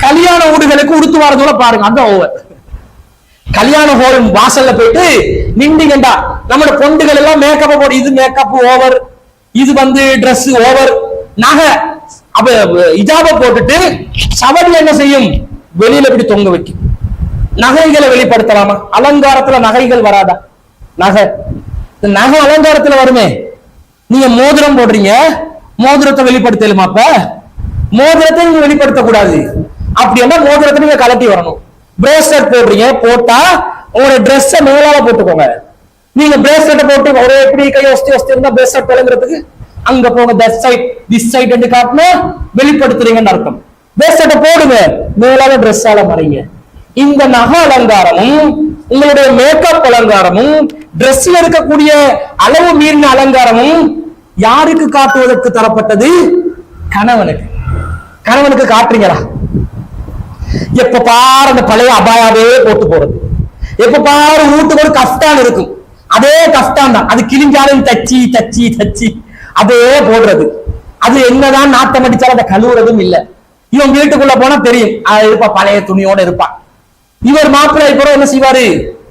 கல்யாண வீடுகளுக்கு உடுத்து வரதோட பாருங்க, அந்த ஓவர். கல்யாண ஹோல் வாசல்ல போயிட்டு நின்றீங்கடா, நம்ம பொண்டுகள் எல்லாம் மேக்கப் போடு, இது மேக்கப் ஓவர், இது வந்து ட்ரெஸ் ஓவர், நகை அப்ப இஜாப போட்டுட்டு சவடி என்ன செய்யும், வெளியில இப்படி தொங்க வைக்கும். நகைகளை வெளிப்படுத்தலாமா? அலங்காரத்துல நகைகள் வராதா? நகை நகை அலங்காரத்துல வருமே. நீங்க மோதிரம் போடுறீங்க, மோதிரத்தை வெளிப்படுத்தலுமா? அப்ப மோதிரத்தை நீங்க வெளிப்படுத்த கூடாது. அப்படி என்ன மோதிரத்தை நீங்க கலட்டி வரணும். பிரேஸ்லெட் போடுறீங்க, போட்டா உங்களோட ட்ரெஸ் மேலால போட்டுக்கோங்க. நீங்க பிரேஸ்லெட் போட்டு ஒரே எப்படி கை வசதி இருந்தா பிரேஸ்லெட் விளங்குறதுக்கு அங்க போங்க, தட் சைட் திஸ் சைட் என்று காட்டினா வெளிப்படுத்துறீங்கன்னு அர்த்தம். பிரேஸ்லெட் போடுங்க, மேலால ட்ரெஸ்ஸால மறைங்க. இந்த நகை அலங்காரமும் உங்களுடைய மேக்கப் அலங்காரமும் டிரெஸ்ல இருக்கக்கூடிய அளவு மீறின அலங்காரமும் யாருக்கு காட்டுவதற்கு தரப்பட்டது? கணவனுக்கு. கணவனுக்கு காட்டுறீங்களா? எப்ப பாரு அந்த பழைய அபாயாவே போட்டு போறது, எப்ப பாரு வீட்டுக்கு ஒரு கஃப்தான் இருக்கும், அதே கஃப்தான் தான், அது கிழிஞ்சாலும் தச்சி தச்சி தச்சி அதே போடுறது. அது என்னதான் நாட்டம் அடிச்சாலும் அதை கழுவுறதும் இல்லை. இவன் வீட்டுக்குள்ள போனா தெரியும், அது இருப்பா பழைய துணியோட இருப்பான். இவர் மாப்பிள்ளை இப்போ என்ன செய்வாரு,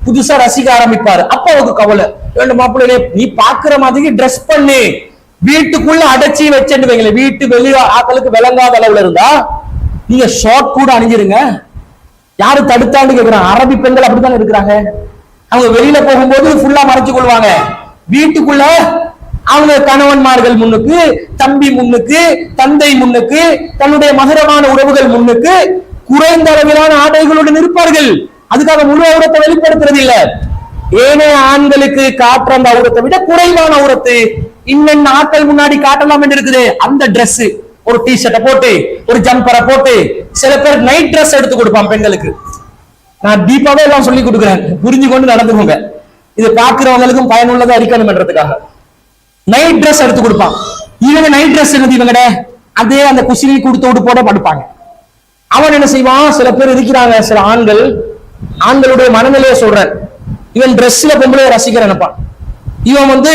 புதுசா ரசிக்க ஆரம்பிப்பாரு. அப்ப அவருக்கு கவலை, ரெண்டு மாப்பிள்ளை நீ பாக்குற மாதிரி ட்ரெஸ் பண்ணு, வீட்டுக்குள்ள அடைச்சி வச்சுட்டு வைங்களேன், வீட்டு வெளியே ஆக்களுக்கு விளங்காத அளவுல இருந்தா நீங்க ஷார்ட் கூட அணிஞ்சிருங்க. யாரு தடுத்தான்னு கேக்குறாங்க. அரபி பெண்கள் அப்படித்தானே இருக்கிறாங்க. அவங்க வெளியில போகும்போது ஃபுல்லா மறைச்சு கொள்வாங்க. வீட்டுக்குள்ள அவங்க கணவன்மார்கள் முன்னுக்கு, தம்பி முன்னுக்கு, தந்தை முன்னுக்கு, தன்னுடைய மகரமான உறவுகள் முன்னுக்கு குறைந்த அளவிலான ஆடைகளுடன் இருப்பார்கள். அதுக்காக முழு அவுரத்தை வெளிப்படுத்துறது இல்ல. ஏனைய ஆண்களுக்கு காட்டுற அந்த அவுரத்தை விட குறைவான அவுரத்து இன்னென்ன ஆட்கள் முன்னாடி காட்டலாம் என்று இருக்குது. அந்த டிரெஸ், ஒரு டி ஷர்ட்டை போட்டு ஒரு ஜம்பரை போட்டு, சில பேர் நைட் ட்ரெஸ் எடுத்து கொடுப்பான் பெண்களுக்கு. நான் டீப்பாவே எல்லாம் சொல்லி கொடுக்குறேன், புரிஞ்சு கொண்டு நடந்துக்கோங்க. இது பாக்குறவங்களுக்கும் பயனுள்ளதா இருக்கணும் என்றதுக்காக நைட் ட்ரெஸ் எடுத்து கொடுப்பான். இவங்க நைட் ட்ரெஸ் என்னது, இவங்கட அதே அந்த குசினி கொடுத்து உடுப்போட படுப்பாங்க. அவன் என்ன செய்வான், சில பேர் இருக்கிறாங்க, சில ஆண்களுடைய மனநிலையை சொல்றேன், இவன் ட்ரெஸ்ல பொம்பளைய ரசிக்கிற நினைப்பான். இவன் வந்து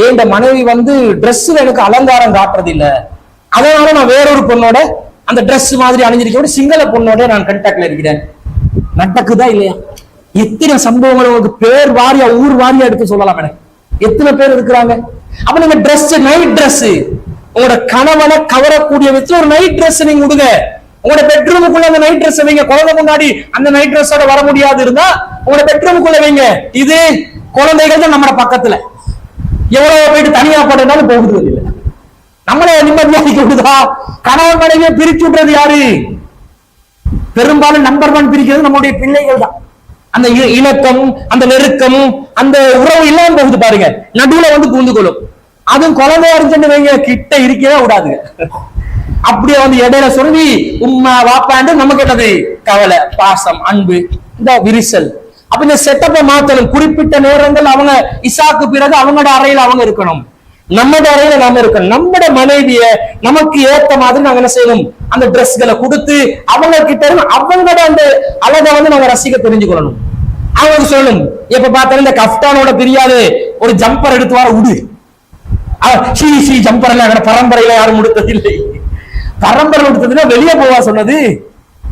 என் மனைவி வந்து ட்ரெஸ்ல எனக்கு அலங்காரம் காட்டுறது இல்ல, அதனால நான் வேறொரு பொண்ணோட அந்த ட்ரெஸ் மாதிரி அணிஞ்சிருக்க சிங்கள பொண்ணோட நான் கண்டாக்ட்ல இருக்கிறேன். நடக்குதா இல்லையா? எத்தனை சம்பவங்கள் உங்களுக்கு பேர் வாரியா ஊர் வாரியா எடுத்து சொல்லலாம் எனக்கு. எத்தனை பேர் இருக்கிறாங்க. அப்ப நீங்க ட்ரெஸ், நைட் ட்ரெஸ், உங்களோட கணவனை கவரக்கூடிய வச்சு ஒரு நைட் ட்ரெஸ் நீங்க விடுங்க. உங்களோட பெட்ரூமுக்குள்ள அந்த நைட் ட்ரெஸ் வைங்க. குழந்தை முன்னாடி அந்த நைட் ட்ரெஸ்ஸோட வர முடியாது இருந்தா உங்களோட பெட்ரூமுக்குள்ள வைங்க. இது குழந்தைகள் தான் நம்ம பக்கத்துல, எவ்வளவு போயிட்டு தனியா போட்டனாலும் போகுது இல்லை. நம்மளே நிம்மதியாக்கி விடுதா? கணவன் மனைவியை பிரிச்சு விடுறது யாரு? பெரும்பாலும் நம்பர் 1 பிரிக்கிறது நம்முடைய பிள்ளைகள் தான். அந்த இணக்கம், அந்த நெருக்கம், அந்த உறவு இல்லாம போகுது பாருங்க, நடுவுல வந்து பூந்து கொள்ளும். அதுவும் குழந்தையா இருந்துன்னு வைங்க, கிட்ட இருக்கவே விடாதுங்க. அப்படியே வந்து இடையில சொல்லி உம்மா வாப்பாண்டு நம்ம கேட்டது கவலை, பாசம், அன்பு, இந்த விரிசல். அப்ப இந்த செட்டப்பை மாத்தணும். குறிப்பிட்ட நேரங்கள் அவங்க இசாக்கு பிறகு அவங்களோட அறையில அவங்க இருக்கணும், நம்மட அறையில நாம இருக்கணும். நம்மட மனைவிய நமக்கு ஏத்த மாதிரி நாங்க என்ன செய்யணும், அந்த டிரெஸ்களை கொடுத்து அவங்க கிட்ட அவங்களோட அந்த அழகை வந்து நாங்க ரசிக்க தெரிஞ்சுக்கொள்ளணும். அவங்க சொல்லணும் எப்ப பார்த்தாலும் இந்த கஃப்டானோட தெரியாது ஒரு ஜம்பர் எடுத்து வர உடு. ஜம்பர் எல்லாம் பரம்பரையில யாரும் உடுத்ததில்லை. பரம்பரை உடுத்ததுன்னா வெளியே போவா சொன்னது.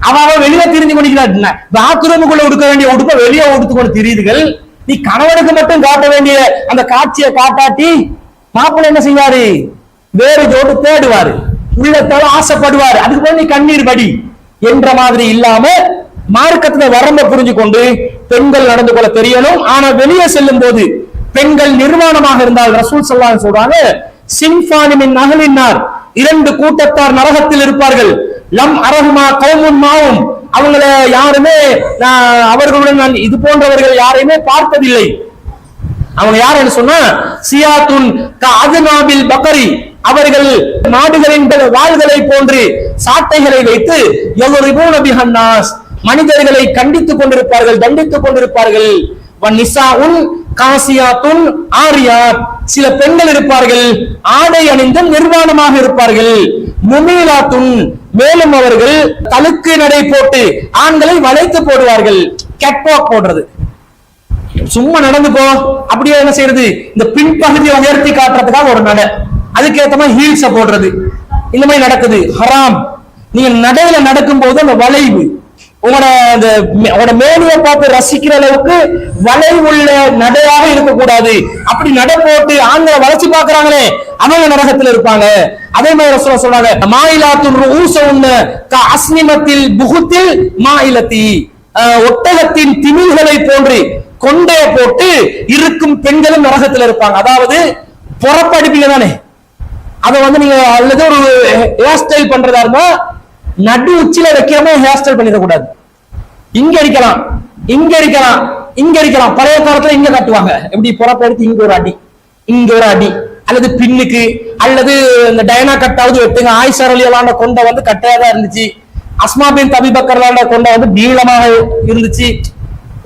அவன் வெளியே திரிஞ்சு கொண்டிருக்கிறான். பாத்ரூமுக்குள்ள உடுக்க வேண்டிய உடுப்ப வெளியே உடுத்து கொண்டு திரியுதுகள். நீ கணவனுக்கு மட்டும் காட்ட வேண்டிய அந்த காட்சியை காட்டாட்டி மாப்பிள்ளை என்ன செய்வாரு? வேறு ஜோடு தேடுவாரு, உள்ளத்தால ஆசைப்படுவாரு. அதுக்கு போய் நீ கண்ணீர் படி என்ற மாதிரி இல்லாம மார்க்கத்துல வரம்ப புரிஞ்சு கொண்டு பெண்கள் நடந்து கொள்ள தெரியணும். ஆனா வெளியே செல்லும் போது பெண்கள் நிர்வாணமாக இருந்தால் ரசூல் ஸல்லல்லாஹு அலைஹி வஸல்லம் சொல்றாங்க, சின்ஃபானி மின் அஹ்லின்னார், இரண்டு கூட்டத்தார் நரகத்தில் இருப்பார்கள். லம் அரஹுமா கௌமுன் மாவும், அவங்கள யாருமே அவர்களுடன் நான் இது போன்றவர்கள் யாரையுமே பார்த்ததில்லை. அவங்க யாருன்னு சொன்னா சியாத்துன் கஅத்னாபில் பக்கரி, அவர்கள் மாடுகளின் வாள்களை போன்று சாட்டைகளை வைத்து யதுரிபூன பிஹன்னாஸ், மனிதர்களை கண்டித்துக் கொண்டிருப்பார்கள், தண்டித்துக் கொண்டிருப்பார்கள். வன்னிசாஉன் காசியாத்துன் ஆரியாத், சில பெண்கள் இருப்பார்கள் ஆடை அணிந்தும் நிர்வாணமாக இருப்பார்கள். முமீலாத்துன், மேலும் அவர்கள் தலுக்கு நடை போட்டு ஆண்களை வளைத்து போடுவார்கள். கேட்வாக் போடுறது, சும்மா நடந்து போ அப்படியே என்ன செய்யறது, இந்த பின்பகுதியை உயர்த்தி காட்டுறதுக்காக ஒரு நடை, அதுக்கேற்ற மாதிரி ஹீல்ஸ போடுறது, இந்த மாதிரி நடக்குது. ஹராம். நீங்க நடையில நடக்கும் போது அந்த வளைவு உங்களோட மேனியை பார்த்து ரசிக்கிற அளவுக்கு வளைவுள்ள நடையாக இருக்கக்கூடாது. அப்படி நடை போட்டு ஆண்களை வளைச்சு பாக்குறாங்களே அவங்க நரகத்தில் இருப்பாங்க. அதே மாதிரி ரசூலுல்லாஹ் சொல்றாங்க, மாயிலாத்துன் ரூஸுன் கஅஸ்னிமத்தில் புகுத்தில் மாயிலத்தி, ஒட்டகத்தின் திமில்களை போன்று கொண்டே போட்டு இருக்கும் பெண்களும் நரகத்தில் இருப்பாங்க. அதாவது புறப்படுப்பீங்க தானே, அதை நீங்க அல்லது ஒரு ஹேர் ஸ்டைல் பண்றதா இருந்தா நடு உச்சில வைக்கிறமா ஹேர் ஸ்டைல் பண்ணிடக்கூடாது. இங்க அடிக்கலாம், இங்க அடிக்கலாம், இங்க அடிக்கலாம். பழைய காலத்துல இங்க கட்டுவாங்க, எப்படி புறப்படுத்தி இங்க ஒரு அடி, இங்க ஒரு அடி, அல்லது பின்னுக்கு, அல்லது இந்த டயனா கட்டாவது வெட்டுங்க. ஆயிஷா ரலியல்லாஹு அன்ஹா கொண்ட கட்டையாதான் இருந்துச்சு. அஸ்மா பின் அபீ பக்கர் கொண்ட நீளமாக இருந்துச்சு.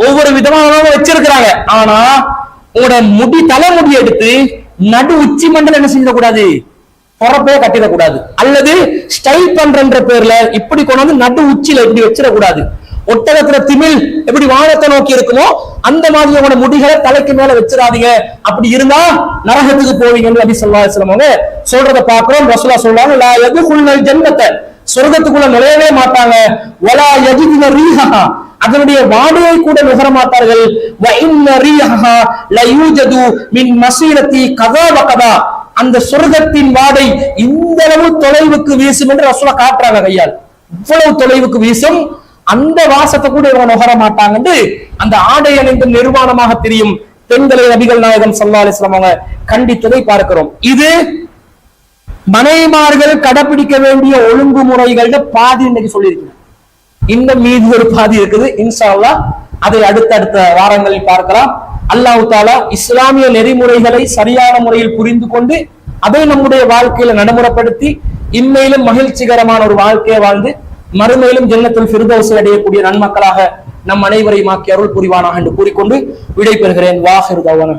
ஒவ்வொரு விதமாக வச்சிருக்கிறாங்க. ஆனா உங்களோட தலைமுடி எடுத்து நடு உச்சி மண்டலம் என்ன செஞ்சிடக்கூடாது, பொறப்பே கட்டிடக்கூடாது. அல்லது ஸ்டைல் பண்ற பேர்ல இப்படி கொண்டாந்து நடு உச்சியில இப்படி வச்சிடக்கூடாது. ஒட்டகத்துல திமில் எப்படி வானத்தை நோக்கி இருக்குமோ அந்த மாதிரி உங்களோட முடிகளை தலைக்கு மேல வச்சிடாதீங்க. அப்படி இருந்தா நரகத்துக்கு போவீங்கன்னு நபி ஸல்லல்லாஹு அலைஹி வஸல்லம் சொல்றத பாக்குறோம். ரசூலுல்லாஹ் சொல்றாங்க, லா யதுகுல் ஜன்னத, சொர்க்கத்துக்குள்ள நுழையவே மாட்டாங்க. வலா யஜிதுன ரீஹஹா, அதனுடைய வாடையை கூட நுகர மாட்டார்கள். வ இன்ன ரீஹஹா லயூஜது மின் மஸீரத்தி கதா வ கதா, அந்த சொர்க்கத்தின் வாடை இந்த அளவு தொலைவுக்கு வீசும் என்று ரசூலுல்லாஹ் காட்டுறாங்க கையால். இவ்வளவு தொலைவுக்கு வீசும், அந்த வாசத்தை கூட இவங்க நுகர மாட்டாங்க. அந்த ஆடை அணிந்து நிர்வாணமாக தெரியும் பெண்களை நபிகள் நாயகம் ஸல்லல்லாஹு அலைஹி வஸல்லம் கண்டித்ததை பார்க்கிறோம். இது மனைவிமார்கள் கடைபிடிக்க வேண்டிய ஒழுங்குமுறைகள பாதி இன்னைக்கு சொல்லியிருக்கிறேன். இன்னும் மீதி ஒரு பாதி இருக்குது. இன்ஷா அல்லாஹ் அதை அடுத்தடுத்த வாரங்களில் பார்க்கலாம். அல்லாஹ் தஆலா இஸ்லாமிய நெறிமுறைகளை சரியான முறையில் புரிந்து கொண்டு அதை நம்முடைய வாழ்க்கையில நடைமுறைப்படுத்தி இம்மையிலும் மகிழ்ச்சிகரமான ஒரு வாழ்க்கையை வாழ்ந்து மறுமையிலும் ஜன்னத்துல் ஃபிர்தௌஸை அடையக்கூடிய நன்மக்களாக நம் அனைவரையும் ஆக்கி அருள் புரிவானாக என்று கூறிக்கொண்டு விடை பெறுகிறேன். வாஹிர் தஅவானா.